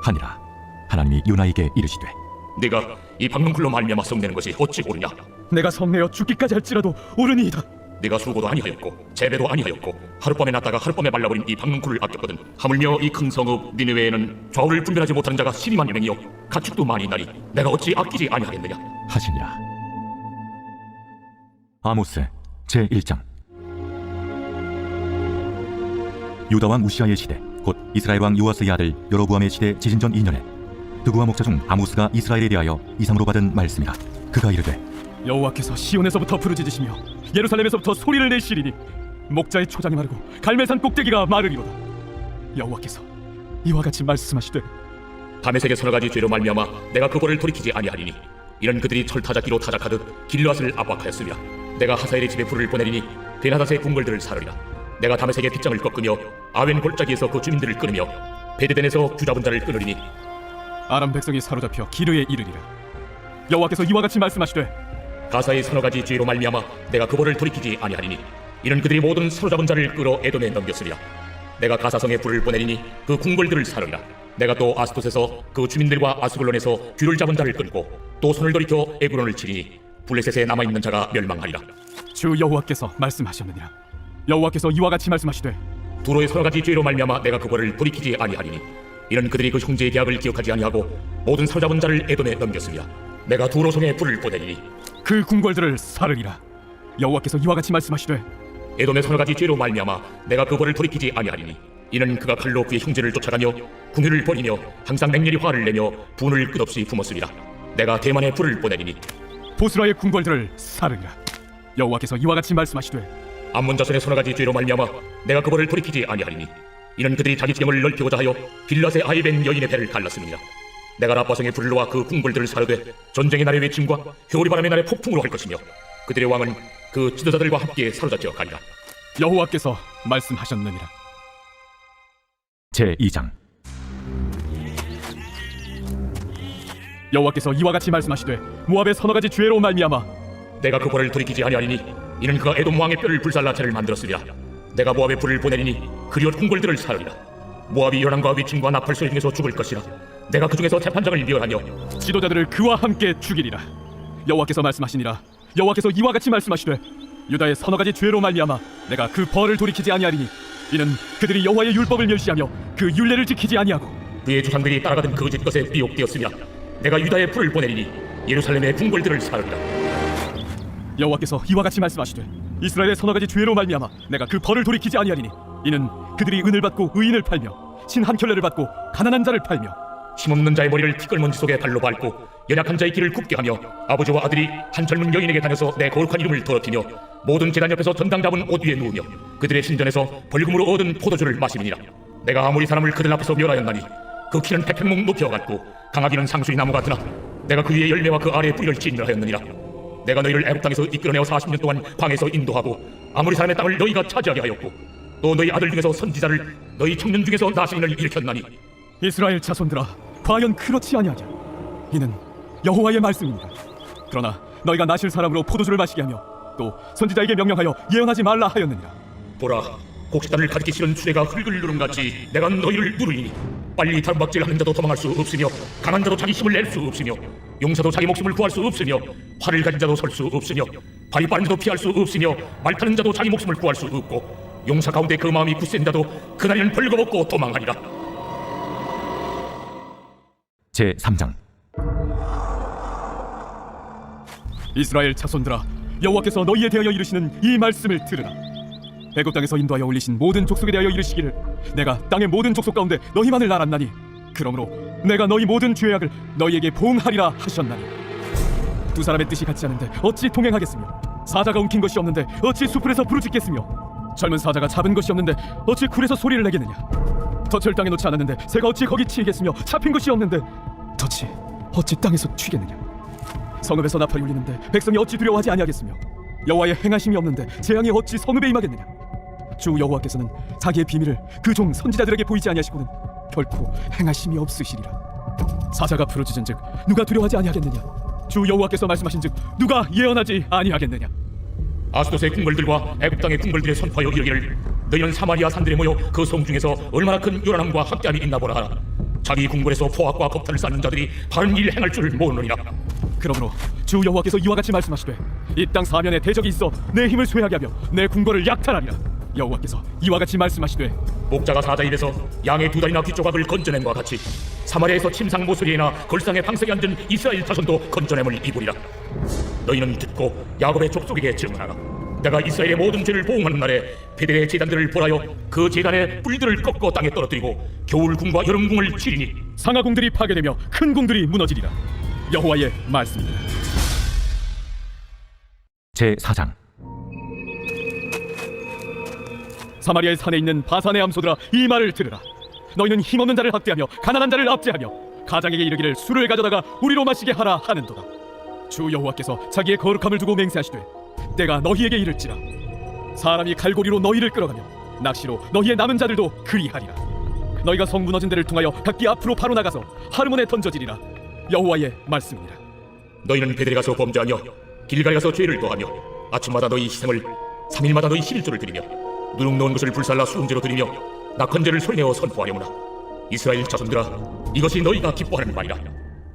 하니라. 하나님이 요나에게 이르시되,
네가 이 박넝쿨로 말미암아 성내는 것이 어찌 옳으냐.
내가 성내어 죽기까지 할지라도 옳으니이다.
네가 수고도 아니하였고 재배도 아니하였고 하룻밤에 났다가 하룻밤에 말라버린 이 박넝쿨을 아꼈거든. 하물며 이 큰 성읍 니느웨에는 좌우를 분별하지 못하는 자가 12만 여명이요 가축도 많이 있나니 내가 어찌 아끼지 아니하겠느냐
하시니라. 아모스 제1장. 유다 왕 우시아의 시대 곧 이스라엘 왕 요아스의 아들 여로보암의 시대 지진전 2년에 드구와 목자 중 아모스가 이스라엘에 대하여 이상으로 받은 말씀이라. 그가 이르되,
여호와께서 시온에서부터 부르짖으시며 예루살렘에서부터 소리를 내시리니 목자의 초장이 마르고 갈멜산 꼭대기가 마르리로다. 여호와께서 이와 같이 말씀하시되,
다메섹의 서너 가지 죄로 말미암아 내가 그거를 돌이키지 아니하리니 이런 그들이 철타작기로 타작하듯 길르앗을 압박하였으며 내가 하사엘의 집에 불을 보내리니 베나닷의 궁궐들을 사르리라. 내가 다메섹의 빗장을 꺾으며 아웬 골짜기에서 그 주민들을 끊으며 베드덴에서 규잡은 자를 끊으리니
아람 백성이 사로잡혀 기르에 이르리라. 여호와께서 이와 같이 말씀하시되,
가사의 서너 가지 죄로 말미암아 내가 그거를 돌이키지 아니하리니 이는 그들이 모든 사로잡은 자를 끌어 에돔에 넘겼으리라. 내가 가사성에 불을 보내리니 그 궁궐들을 사르리라. 내가 또 아스돗에서 그 주민들과 아스글론에서 귀를 잡은 자를 끊고 또 손을 돌이켜 에그론을 치리니 블레셋에 남아있는 자가 멸망하리라.
주 여호와께서 말씀하셨느니라. 여호와께서 이와 같이 말씀하시되
두로의 서너 가지 죄로 말미암아 내가 그거를 돌이키지 아니하리니 이는 그들이 그 형제의 계약을 기억하지 아니하고 모든 사로잡은 자를 에돔에 넘겼으며 내가 두로 성에 불을 보내리니
그 궁궐들을 사르리라. 여호와께서 이와 같이 말씀하시되
에돔의 서너 가지 죄로 말미암아 내가 그거를 돌이키지 아니하리니 이는 그가 칼로 그의 형제를 쫓아가며 궁유를 벌이며 항상 맹렬히 화를 내며 분을 끝없이 품었으리라. 내가 대만에 불을 보내리니
보스라의 궁궐들을 사르리라. 여호와께서 이와 같이 말씀하시되
암몬 자손의 서너 가지 죄로 말미암아 내가 그거를 돌이키지 아니하리니 이는 그들이 자기 지경을 넓히고자 하여 빌랏의 아이벤 여인의 배를 갈랐음이니라. 내가 라빠성의 불을 놓아 그 궁궐들을 사르되 전쟁의 날의 외침과 효리바람의 날의 폭풍으로 할 것이며 그들의 왕은 그 지도자들과 함께 사로잡혀 가리라.
여호와께서 말씀하셨느니라.
제2장.
여호와께서 이와 같이 말씀하시되 모압의 서너 가지 죄로 말미암아
내가 그 벌을 돌이키지 아니하리니 이는 그가 에돔 왕의 뼈를 불살라 채를 만들었으리라. 내가 모압의 불을 보내리니 그리옷 궁궐들을 사르리라. 모압이 연왕과 위침과 나팔소리 중에서 죽을 것이라. 내가 그 중에서 재판장을 멸하며
지도자들을 그와 함께 죽이리라. 여호와께서 말씀하시니라. 여호와께서 이와 같이 말씀하시되 유다의 서너 가지 죄로 말미암아 내가 그 벌을 돌이키지 아니하리니 이는 그들이 여호와의 율법을 멸시하며 그 율례를 지키지 아니하고
그의 조상들이 따라가던 거짓 것에 미혹되었으며 내가 유다의 불을 보내리니 예루살렘의 궁궐들을 사르리라.
여호와께서 이와 같이 말씀하시되 이스라엘의 서너 가지 죄로 말미암아 내가 그 벌을 돌이키지 아니하리니 이는 그들이 은을 받고 의인을 팔며 신 한 켤레를 받고 가난한 자를 팔며
힘없는 자의 머리를 티끌먼지 속에 발로 밟고 연약한 자의 길을 굽게 하며 아버지와 아들이 한 젊은 여인에게 다녀서 내 거룩한 이름을 더럽히며 모든 제단 옆에서 전당 잡은 옷 위에 누우며 그들의 신전에서 벌금으로 얻은 포도주를 마심이니라. 내가 아무리 사람을 그들 앞에서 멸하였나니 그 키는 백평목 높여갖고 강하기는 상수리 나무 같으나 내가 그 위에 열매와 그 아래에 뿌리를 진멸하였느니라. 내가 너희를 애굽 땅에서 이끌어내어 40년 동안 광에서 인도하고 아무리 사람의 땅을 너희가 차지하게 하였고 또 너희 아들 중에서 선지자를 너희 청년 중에서 나시인을 일으켰나니
이스라엘 자손들아 과연 그렇지 아니하냐. 이는 여호와의 말씀입니다. 그러나 너희가 나실 사람으로 포도주를 마시게 하며 또 선지자에게 명령하여 예언하지 말라 하였느니라.
보라 곡식단을 가득히 실은 수레가 흙을 누름같이 내가 너희를 누르이니 빨리 다름박질하는 자도 도망할 수 없으며 강한 자도 자기 힘을 낼 수 없으며 용사도 자기 목숨을 구할 수 없으며 활을 가진 자도 설 수 없으며 발이 빠른 자도 피할 수 없으며 말 타는 자도 자기 목숨을 구할 수 없고 용사 가운데 그 마음이 굳센 자도 그날에는 벌거벗고 도망하리라.
제3장.
이스라엘 자손들아 여호와께서 너희에 대하여 이르시는 이 말씀을 들으라. 애굽 땅에서 인도하여 올리신 모든 족속에 대하여 이르시기를 내가 땅의 모든 족속 가운데 너희만을 알았나니 그러므로 내가 너희 모든 죄악을 너희에게 보응하리라 하셨나니 두 사람의 뜻이 같지 않은데 어찌 동행하겠으며 사자가 움킨 것이 없는데 어찌 수풀에서 부르짖겠으며 젊은 사자가 잡은 것이 없는데 어찌 굴에서 소리를 내겠느냐. 덫을 땅에 놓지 않았는데 새가 어찌 거기 치이겠으며 잡힌 것이 없는데 덫이 어찌 땅에서 튀겠느냐. 성읍에서 나팔이 울리는데 백성이 어찌 두려워하지 아니하겠으며 여호와의 행하심이 없는데 재앙이 어찌 성읍에 임하겠느냐. 주 여호와께서는 자기의 비밀을 그 종 선지자들에게 보이지 아니하시고는 결코 행하심이 없으시리라. 사자가 부르짖은즉 누가 두려워하지 아니하겠느냐. 주 여호와께서 말씀하신즉 누가 예언하지 아니하겠느냐.
아스돗의 궁궐들과 애굽 땅의 궁궐들에 선포하여 이르기를 너희는 사마리아 산들에 모여 그 성 중에서 얼마나 큰 요란함과 학대함이 있나 보라 하라. 자기 궁궐에서 포악과 겁탈을 쌓는 자들이 바른 일 행할 줄 모르느니라.
그러므로 주 여호와께서 이와 같이 말씀하시되 이 땅 사면에 대적이 있어 내 힘을 쇠하게 하며 내 궁궐을 약탈하리라. 여호와께서 이와 같이 말씀하시되
목자가 사자 입에서 양의 두 다리나 뒷조각을 건져낸과 같이 사마리아에서 침상 모서리에나 걸상의 방석에 앉은 이스라엘 자손도 건져냄을 입으리라. 너희는 듣고 야곱의 족속에게 증언하라. 내가 이스라엘의 모든 죄를 보응하는 날에 베델의 제단들을 벌하여 그 제단의 뿔들을 꺾어 땅에 떨어뜨리고 겨울궁과 여름궁을 치리니
상하궁들이 파괴되며 큰 궁들이 무너지리라. 여호와의 말씀입니다.
제4장.
사마리아의 산에 있는 바산의 암소들아 이 말을 들으라. 너희는 힘없는 자를 학대하며 가난한 자를 압제하며 가장에게 이르기를 술을 가져다가 우리로 마시게 하라 하는도다. 주 여호와께서 자기의 거룩함을 두고 맹세하시되 때가 너희에게 이를지라. 사람이 갈고리로 너희를 끌어가며 낚시로 너희의 남은 자들도 그리하리라. 너희가 성 무너진 데를 통하여 각기 앞으로 바로 나가서 하르몬에 던져지리라. 여호와의 말씀입니다.
너희는 베델에 가서 범죄하며 길갈에 가서 죄를 더하며 아침마다 너희 희생을 3일마다 너희 11조를 드리며 누룩 넣은 것을 불살라 수금제로 드리며 낙헌제를 소리내어 선포하려무나 이스라엘 자손들아, 이것이 너희가 기뻐하는 말이라.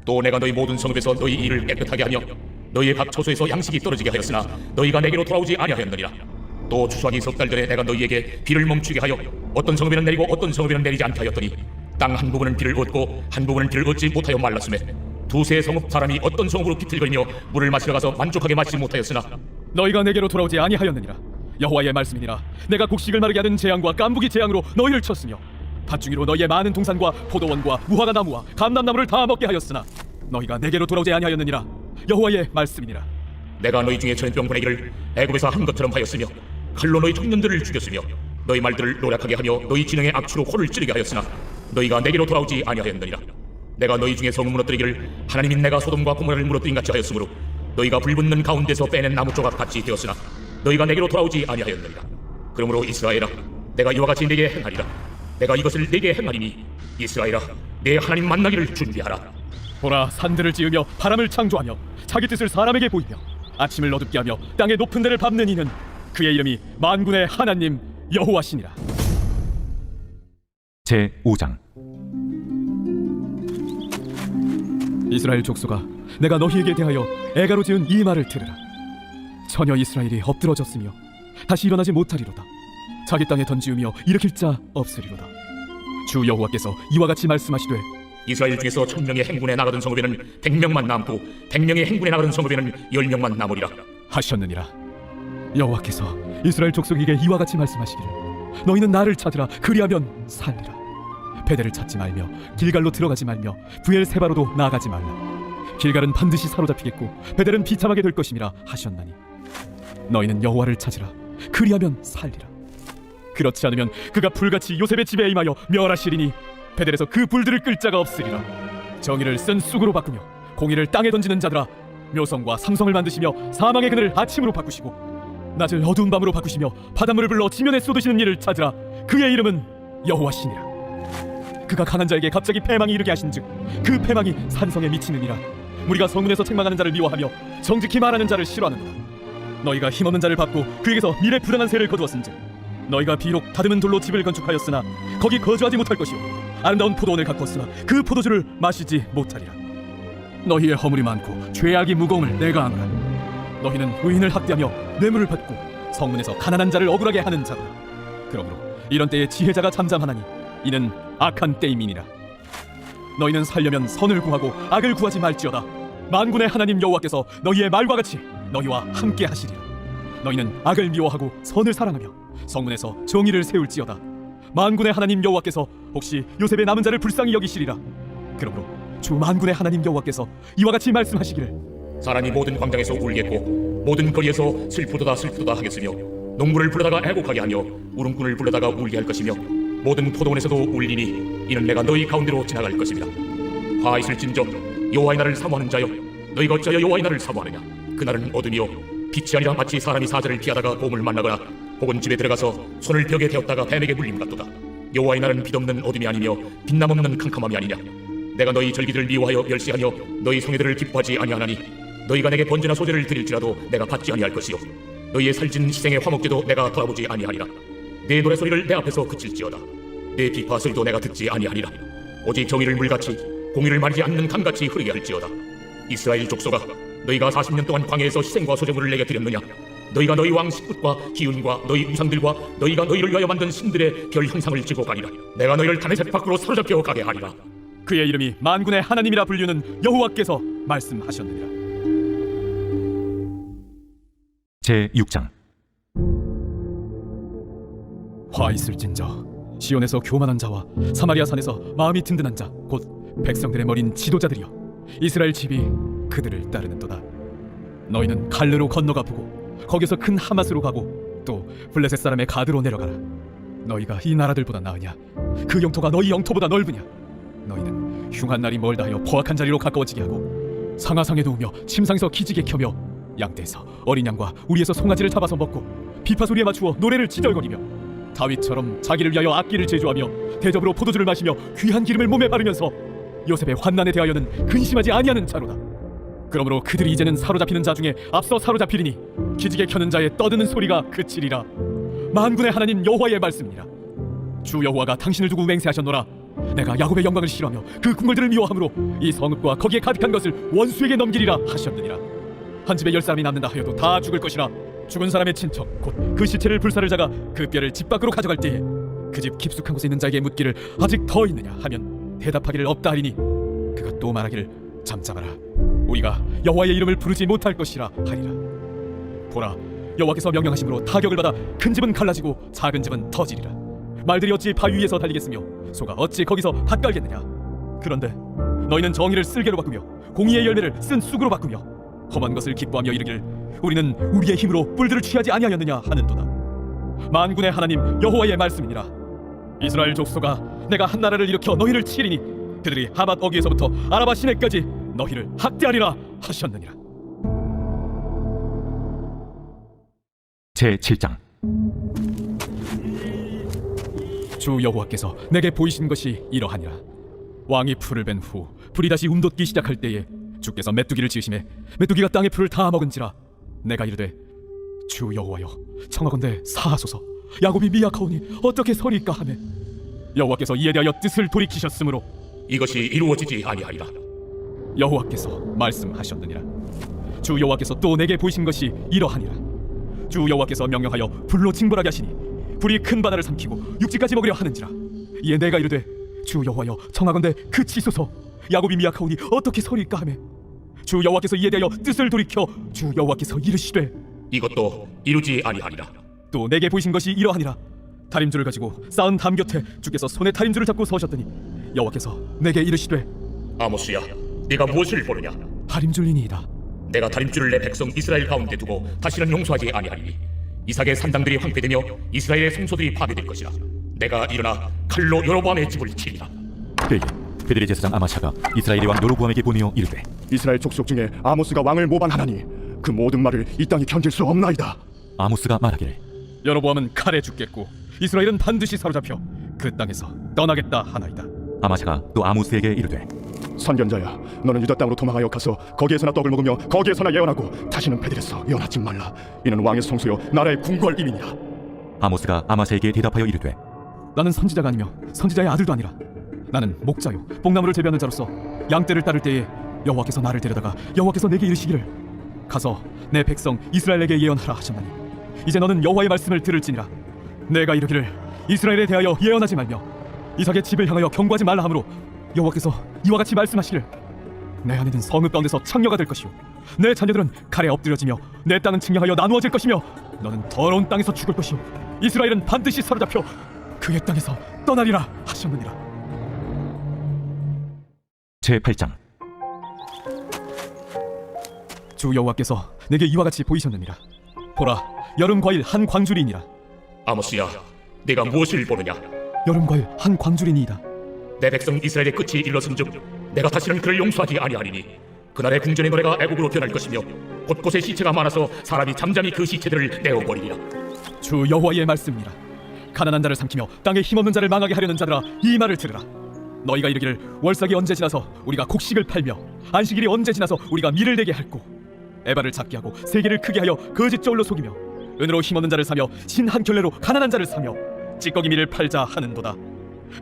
또 내가 너희 모든 성읍에서 너희 일을 깨끗하게 하며 너희의 각 처소에서 양식이 떨어지게 하였으나 너희가 내게로 돌아오지 아니하였느니라. 또 추수하기 석 달 전에 내가 너희에게 비를 멈추게 하여 어떤 성읍에는 내리고 어떤 성읍에는 내리지 않게 하였더니 땅 한 부분은 비를 얻고 한 부분은 비를 얻지 못하여 말랐음에 두세 성읍 사람이 어떤 성읍으로 비틀거리며 물을 마시러 가서 만족하게 마시지 못하였으나
너희가 내게로 돌아오지 아니하였느니라. 여호와의 말씀이니라. 내가 곡식을 마르게 하는 재앙과 깐부기 재앙으로 너희를 쳤으며 밭중이로 너희의 많은 동산과 포도원과 무화과 나무와 감람나무를 다 먹게 하였으나 너희가 내게로 돌아오지 아니하였느니라. 여호와의 말씀이니라.
내가 너희 중에 전염병 보내기를 애굽에서 한 것처럼 하였으며 칼로 너희 청년들을 죽였으며 너희 말들을 노력하게 하며 너희 진영의 악취로 코를 찌르게 하였으나 너희가 내게로 돌아오지 아니하였느니라. 내가 너희 중에 성을 무너뜨리기를 하나님인 내가 소돔과 고모라를 무너뜨린 같이 하였으므로 너희가 불붙는 가운데서 빼낸 나무 조각 같이 되었으나 너희가 내게로 돌아오지 아니하였느니라. 그러므로 이스라엘아, 내가 이와 같이 네게 행하리라. 내가 이것을 네게 행하리니 이스라엘아, 내 하나님 만나기를 준비하라.
보라, 산들을 지으며 바람을 창조하며 자기 뜻을 사람에게 보이며 아침을 어둡게 하며 땅의 높은 데를 밟는 이는 그의 이름이 만군의 하나님 여호와시니라.
제5장.
이스라엘 족속아, 내가 너희에게 대하여 애가로 지은 이 말을 들으라. 처녀 이스라엘이 엎드러졌으며 다시 일어나지 못하리로다. 자기 땅에 던지우며 일으킬 자 없으리로다. 주 여호와께서 이와 같이 말씀하시되
이스라엘 중에서 1000명의 행군에 나가던 성읍에는 100명만 남고 100명의 행군에 나가던 성읍에는 10명만 남으리라
하셨느니라. 여호와께서 이스라엘 족속에게 이와 같이 말씀하시기를 너희는 나를 찾으라. 그리하면 살리라. 베델을 찾지 말며 길갈로 들어가지 말며 브엘세바로도 나가지 말라. 길갈은 반드시 사로잡히겠고 베델은 비참하게 될 것임이라 하셨나니 너희는 여호와를 찾으라. 그리하면 살리라. 그렇지 않으면 그가 불같이 요셉의 집에 임하여 멸하시리니 베델에서 그 불들을 끌 자가 없으리라. 정의를 쓴 쑥으로 바꾸며 공의를 땅에 던지는 자들아, 묘성과 상성을 만드시며 사망의 그늘을 아침으로 바꾸시고 낮을 어두운 밤으로 바꾸시며 바닷물을 불러 지면에 쏟으시는 이를 찾으라. 그의 이름은 여호와시니라. 그가 강한 자에게 갑자기 패망이 이르게 하신즉 그 패망이 산성에 미치느니라. 무리가 성문에서 책망하는 자를 미워하며 정직히 말하는 자를 싫어하는도다. 너희가 힘없는 자를 밟고 그에게서 미래 부당한 세를 거두었은즉 너희가 비록 다듬은 돌로 집을 건축하였으나 거기 거주하지 못할 것이요 아름다운 포도원을 가꾸었으나 그 포도주를 마시지 못하리라. 너희의 허물이 많고 죄악이 무거움을 내가 아노라. 너희는 의인을 학대하며 뇌물을 받고 성문에서 가난한 자를 억울하게 하는 자다. 그러므로 이런 때에 지혜자가 잠잠하나니 이는 악한 때임이니라. 너희는 살려면 선을 구하고 악을 구하지 말지어다. 만군의 하나님 여호와께서 너희의 말과 같이 너희와 함께 하시리라. 너희는 악을 미워하고 선을 사랑하며 성문에서 정의를 세울지어다. 만군의 하나님 여호와께서 혹시 요셉의 남은 자를 불쌍히 여기시리라. 그러므로 주 만군의 하나님 여호와께서 이와 같이 말씀하시기를
사람이 모든 광장에서 울겠고 모든 거리에서 슬프도다 슬프도다 하겠으며 농부를 불러다가 애곡하게 하며 울음꾼을 불러다가 울게 할 것이며 모든 포도원에서도 울리니 이는 내가 너희 가운데로 지나갈 것입니다. 화 있을진저 여호와의 날을 사모하는 자여, 너희가 어찌하여 여호와의 날을 사모하느냐. 그날은 어둠이요 빛이 아니라 마치 사람이 사자를 피하다가 곰을 만나거나 혹은 집에 들어가서 손을 벽에 대었다가 뱀에게 물림 같도다. 여호와의 날은 빛없는 어둠이 아니며 빛남 없는 캄캄함이 아니냐. 내가 너희 절기들을 미워하여 멸시하며 너희 성회들을 기뻐하지 아니하나니 너희가 내게 번제나 소제를 드릴지라도 내가 받지 아니할 것이요 너희의 살진 희생의 화목제도 내가 돌아보지 아니하리라. 내 노래소리를 내 앞에서 그칠지어다. 내 비파 소리도 내가 듣지 아니하리라. 오직 정의를 물같이 공의를 마르지 않는 강같이 흐르게 할지어다. 이스라엘 족속아, 너희가 40년 동안 광야에서 희생과 소제물을 내게 드렸느냐. 너희가 너희 왕 식굿과 기운과 너희 우상들과 너희가 너희를 위하여 만든 신들의 별 형상을 지고 가리라. 내가 너희를 다메섹 밖으로 사로잡혀 가게 하리라.
그의 이름이 만군의 하나님이라 불리는 여호와께서 말씀하셨느니라.
제6장.
화 있을진저 시온에서 교만한 자와 사마리아 산에서 마음이 든든한 자 곧 백성들의 머린 지도자들이여, 이스라엘 집이 그들을 따르는도다. 너희는 갈르로 건너가 보고 거기서 큰 하맛으로 가고 또 블레셋 사람의 가드로 내려가라. 너희가 이 나라들보다 나으냐? 그 영토가 너희 영토보다 넓으냐? 너희는 흉한 날이 멀다 하여 포악한 자리로 가까워지게 하고 상하상에 누우며 침상에서 기지개 켜며 양떼에서 어린 양과 우리에서 송아지를 잡아서 먹고 비파 소리에 맞추어 노래를 지절거리며 다윗처럼 자기를 위하여 악기를 제조하며 대접으로 포도주를 마시며 귀한 기름을 몸에 바르면서 요셉의 환난에 대하여는 근심하지 아니하는 자로다. 그러므로 그들이 이제는 사로잡히는 자 중에 앞서 사로잡히리니 기지개 켜는 자의 떠드는 소리가 그치리라. 만군의 하나님 여호와의 말씀이니라. 주 여호와가 당신을 두고 맹세하셨노라. 내가 야곱의 영광을 싫어하며 그 궁궐들을 미워함으로 이 성읍과 거기에 가득한 것을 원수에게 넘기리라 하셨느니라. 한 집에 10사람이 남는다 하여도 다 죽을 것이라. 죽은 사람의 친척 곧 그 시체를 불사를 자가 그 뼈를 집 밖으로 가져갈 때에 그 집 깊숙한 곳에 있는 자에게 묻기를 아직 더 있느냐 하면 대답하기를 없다 하리니 그가 또 말하기를 잠잠하라, 우리가 여호와의 이름을 부르지 못할 것이라 하리라. 보라, 여호와께서 명령하심으로 타격을 받아 큰 집은 갈라지고 작은 집은 터지리라. 말들이 어찌 바위 위에서 달리겠으며 소가 어찌 거기서 밭 갈겠느냐. 그런데 너희는 정의를 쓸개로 바꾸며 공의의 열매를 쓴 쑥으로 바꾸며 험한 것을 기뻐하며 이르기를 우리는 우리의 힘으로 뿔들을 취하지 아니하였느냐 하는도다. 만군의 하나님 여호와의 말씀이니라. 이스라엘 족속아, 내가 한 나라를 일으켜 너희를 치리니 그들이 하맛 어귀에서부터 아라바 시내까지 너희를 학대하리라 하셨느니라.
제7장.
주 여호와께서 내게 보이신 것이 이러하니라. 왕이 풀을 벤 후 풀이 다시 움돋기 시작할 때에 주께서 메뚜기를 지으심에 메뚜기가 땅의 풀을 다 먹은지라. 내가 이르되 주 여호와여, 청하건대 사하소서. 야곱이 미약하오니 어떻게 서리까 하매 여호와께서 이에 대하여 뜻을 돌이키셨으므로
이것이 이루어지지 아니하리라.
여호와께서 말씀하셨느니라. 주 여호와께서 또 내게 보이신 것이 이러하니라. 주 여호와께서 명령하여 불로 징벌하게 하시니 불이 큰 바다를 삼키고 육지까지 먹으려 하는지라. 이에 내가 이르되 주 여호와여, 청하건대 그치소서. 야곱이 미약하오니 어떻게 서리까 하매 주 여호와께서 이에 대하여 뜻을 돌이켜 주 여호와께서 이르시되
이것도 이루지 아니하리라.
또 내게 보이신 것이 이러하니라. 다림줄을 가지고 쌓은 담 곁에 주께서 손에 다림줄을 잡고 서셨더니 여호와께서 내게 이르시되
아모스야, 네가 무엇을 보느냐?
다림줄이니이다.
내가 다림줄을 내 백성 이스라엘 가운데 두고 다시는 용서하지 아니하리니 이삭의 산당들이 황폐되며 이스라엘의 성소들이 파괴될 것이라. 내가 일어나 칼로 여로보암의 집을 치리라.
때에 그들의 제사장 아마샤가 이스라엘의 왕 여로보암에게 보내어 이르되
이스라엘 족속 중에 아모스가 왕을 모반하나니 그 모든 말을 이 땅이 견딜 수 없나이다.
아모스가 말하기를
여로보암은 칼에 죽겠고 이스라엘은 반드시 사로잡혀 그 땅에서 떠나겠다 하나이다.
아마샤가 또 아모스에게 이르되
선견자야, 너는 유다 땅으로 도망하여 가서 거기에서나 떡을 먹으며 거기에서나 예언하고 다시는 베들에서 예언하지 말라. 이는 왕의 성소요 나라의 궁궐임이니라.
아모스가 아마샤에게 대답하여 이르되
나는 선지자가 아니며 선지자의 아들도 아니라 나는 목자요 뽕나무를 재배하는 자로서 양떼를 따를 때에 여호와께서 나를 데려다가 여호와께서 내게 이르시기를 가서 내 백성 이스라엘에게 예언하라 하셨나니 이제 너는 여호와의 말씀을 들을지니라. 내가 이르기를 이스라엘에 대하여 예언하지 말며 이삭의 집을 향하여 경고하지 말라 하므로 여호와께서 이와 같이 말씀하시기를 내 아내는 성읍 가운데서 창녀가 될 것이요 내 자녀들은 칼에 엎드려지며 내 땅은 측량하여 나누어질 것이며 너는 더러운 땅에서 죽을 것이요 이스라엘은 반드시 사로잡혀 그의 땅에서 떠나리라 하셨느니라.
제8장.
주 여호와께서 내게 이와 같이 보이셨느니라. 보라, 여름 과일 한 광주리니라.
아모스야, 네가 무엇을 보느냐?
여름 과일 한 광주리니이다.
내 백성 이스라엘의 끝이 일렀은즉 내가 다시는 그를 용서하지 아니하리니 그날의 궁전의 노래가 애국으로 변할 것이며 곳곳에 시체가 많아서 사람이 잠잠히 그 시체들을 내어버리리라.
주 여호와의 말씀이니라. 가난한 자를 삼키며 땅에 힘없는 자를 망하게 하려는 자들아, 이 말을 들으라. 너희가 이르기를 월삭이 언제 지나서 우리가 곡식을 팔며 안식일이 언제 지나서 우리가 밀을 내게 할꼬. 에바를 작게 하고 세계를 크게 하여 거짓 저울로 속이며 은으로 힘없는 자를 사며 신 한 켤레로 가난한 자를 사며 찌꺼기 밀을 팔자 하는도다.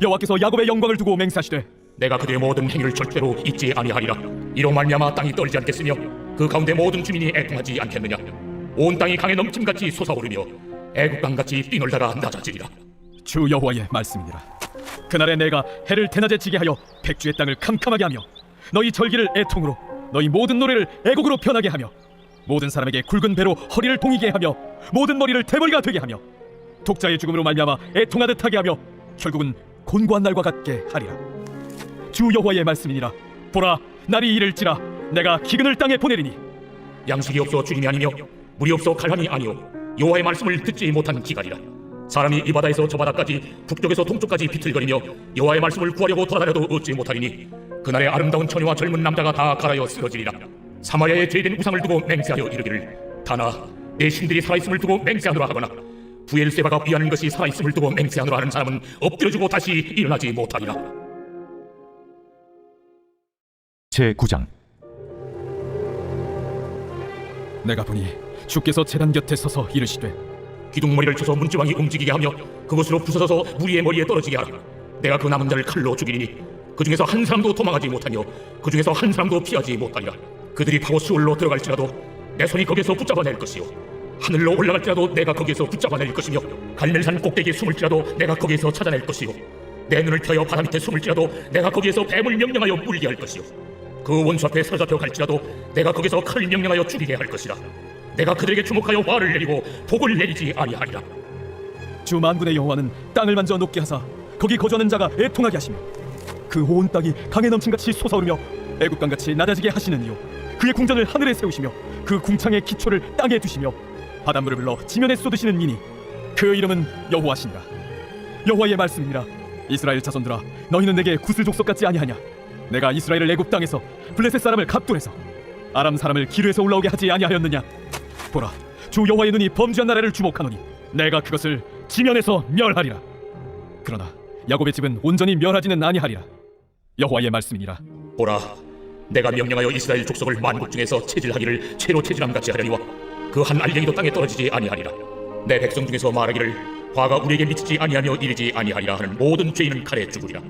여호와께서 야곱의 영광을 두고 맹세하시되
내가 그들의 모든 행위를 절대로 잊지 아니하리라. 이로 말미암아 땅이 떨지 않겠으며 그 가운데 모든 주민이 애통하지 않겠느냐. 온 땅이 강에 넘침같이 솟아오르며 애국강같이 뛰놀다가 낮아지리라.
주 여호와의 말씀이니라. 그날에 내가 해를 대낮에 지게 하여 백주의 땅을 캄캄하게 하며 너희 절기를 애통으로 너희 모든 노래를 애곡으로 변하게 하며 모든 사람에게 굵은 배로 허리를 동이게 하며 모든 머리를 대머리가 되게 하며 독자의 죽음으로 말미암아 애통하듯 하게 하며 결국은 곤고한 날과 같게 하리라. 주 여호와의 말씀이니라. 보라, 날이 이를지라 내가 기근을 땅에 보내리니
양식이 없어 죽임이 아니며 물이 없어 갈함이 아니오 여호와의 말씀을 듣지 못한 기갈이라. 사람이 이 바다에서 저 바다까지 북쪽에서 동쪽까지 비틀거리며 여호와의 말씀을 구하려고 돌아다녀도 얻지 못하리니 그날에 아름다운 처녀와 젊은 남자가 다 갈아여 쓰러지리라. 사마리아에 제된 우상을 두고 맹세하여 이르기를 다나 내 신들이 살아있음을 두고 맹세하노라 하거나 부엘세바가 위하는 것이 살아있음을 두고 맹세하노라 하는 사람은 엎드려주고 다시 일어나지 못하리라.
제9장.
내가 보니 주께서 제단 곁에 서서 이르시되
기둥머리를 쳐서 문지방이 움직이게 하며 그것으로 부서져서 무리의 머리에 떨어지게 하라. 내가 그 남은 자를 칼로 죽이니 그 중에서 한 사람도 도망하지 못하며 그 중에서 한 사람도 피하지 못하리라. 그들이 파고 수월로 들어갈지라도 내 손이 거기에서 붙잡아낼 것이요 하늘로 올라갈지라도 내가 거기에서 붙잡아낼 것이며 갈멜산 꼭대기에 숨을지라도 내가 거기에서 찾아낼 것이요 내 눈을 펴여 바다 밑에 숨을지라도 내가 거기에서 뱀을 명령하여 물게 할 것이요 그 원수 앞에 사로잡혀 갈지라도 내가 거기서 칼을 명령하여 죽이게 할 것이라. 내가 그들에게 주목하여 화를 내리고 복을 내리지 아니하리라.
주 만군의 여호와는 땅을 만져 녹게 하사 거기 거주하는 자가 애통하게 하시며 그 온 땅이 강에 넘친같이 솟아오르며 애국강같이 낮아지게 하시는 이요 그의 궁전을 하늘에 세우시며 그 궁창의 기초를 땅에 두시며 바닷물을 불러 지면에 쏟으시는 이니 그 이름은 여호와시니라. 여호와의 말씀이니라. 이스라엘 자손들아, 너희는 내게 구슬 족속 같지 아니하냐? 내가 이스라엘을 애굽 땅에서 블레셋 사람을 갑돌에서 아람 사람을 기르에서 올라오게 하지 아니하였느냐? 보라, 주 여호와의 눈이 범죄한 나라를 주목하노니 내가 그것을 지면에서 멸하리라. 그러나 야곱의 집은 온전히 멸하지는 아니하리라. 여호와의 말씀이니라.
보라, 내가 명령하여 이스라엘 족속을 만국 중에서 체질하기를 채로 체질함 같이 하려니와 그 한 알갱이도 땅에 떨어지지 아니하리라. 내 백성 중에서 말하기를 화가 우리에게 미치지 아니하며 이르지 아니하리라 하는 모든 죄인은 칼에 죽으리라.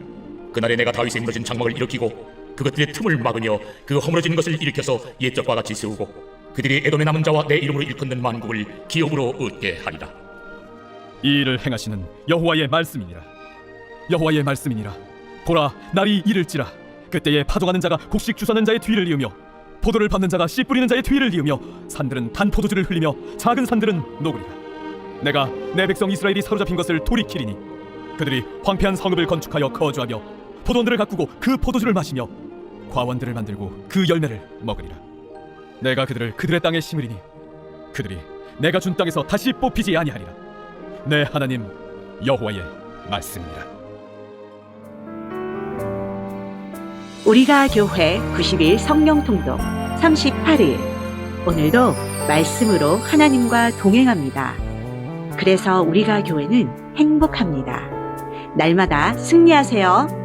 그날에 내가 다윗의 무너진 장막을 일으키고 그것들의 틈을 막으며 그 허물어진 것을 일으켜서 옛적과 같이 세우고 그들이 에돔의 남은 자와 내 이름으로 일컫는 만국을 기업으로 얻게 하리라.
이 일을 행하시는 여호와의 말씀이니라. 여호와의 말씀이니라. 보라, 날이 이를지라 그때에 파종하는 자가 곡식 주사는 자의 뒤를 이으며 포도를 밟는 자가 씨 뿌리는 자의 뒤를 이으며 산들은 단 포도주를 흘리며 작은 산들은 녹으리라. 내가 내 백성 이스라엘이 사로잡힌 것을 돌이키리니 그들이 황폐한 성읍을 건축하여 거주하며 포도원들을 가꾸고 그 포도주를 마시며 과원들을 만들고 그 열매를 먹으리라. 내가 그들을 그들의 땅에 심으리니 그들이 내가 준 땅에서 다시 뽑히지 아니하리라. 내 하나님 여호와의 말씀이니라.
우리가 교회 90일 성령 통독 38일. 오늘도 말씀으로 하나님과 동행합니다. 그래서 우리가 교회는 행복합니다. 날마다 승리하세요.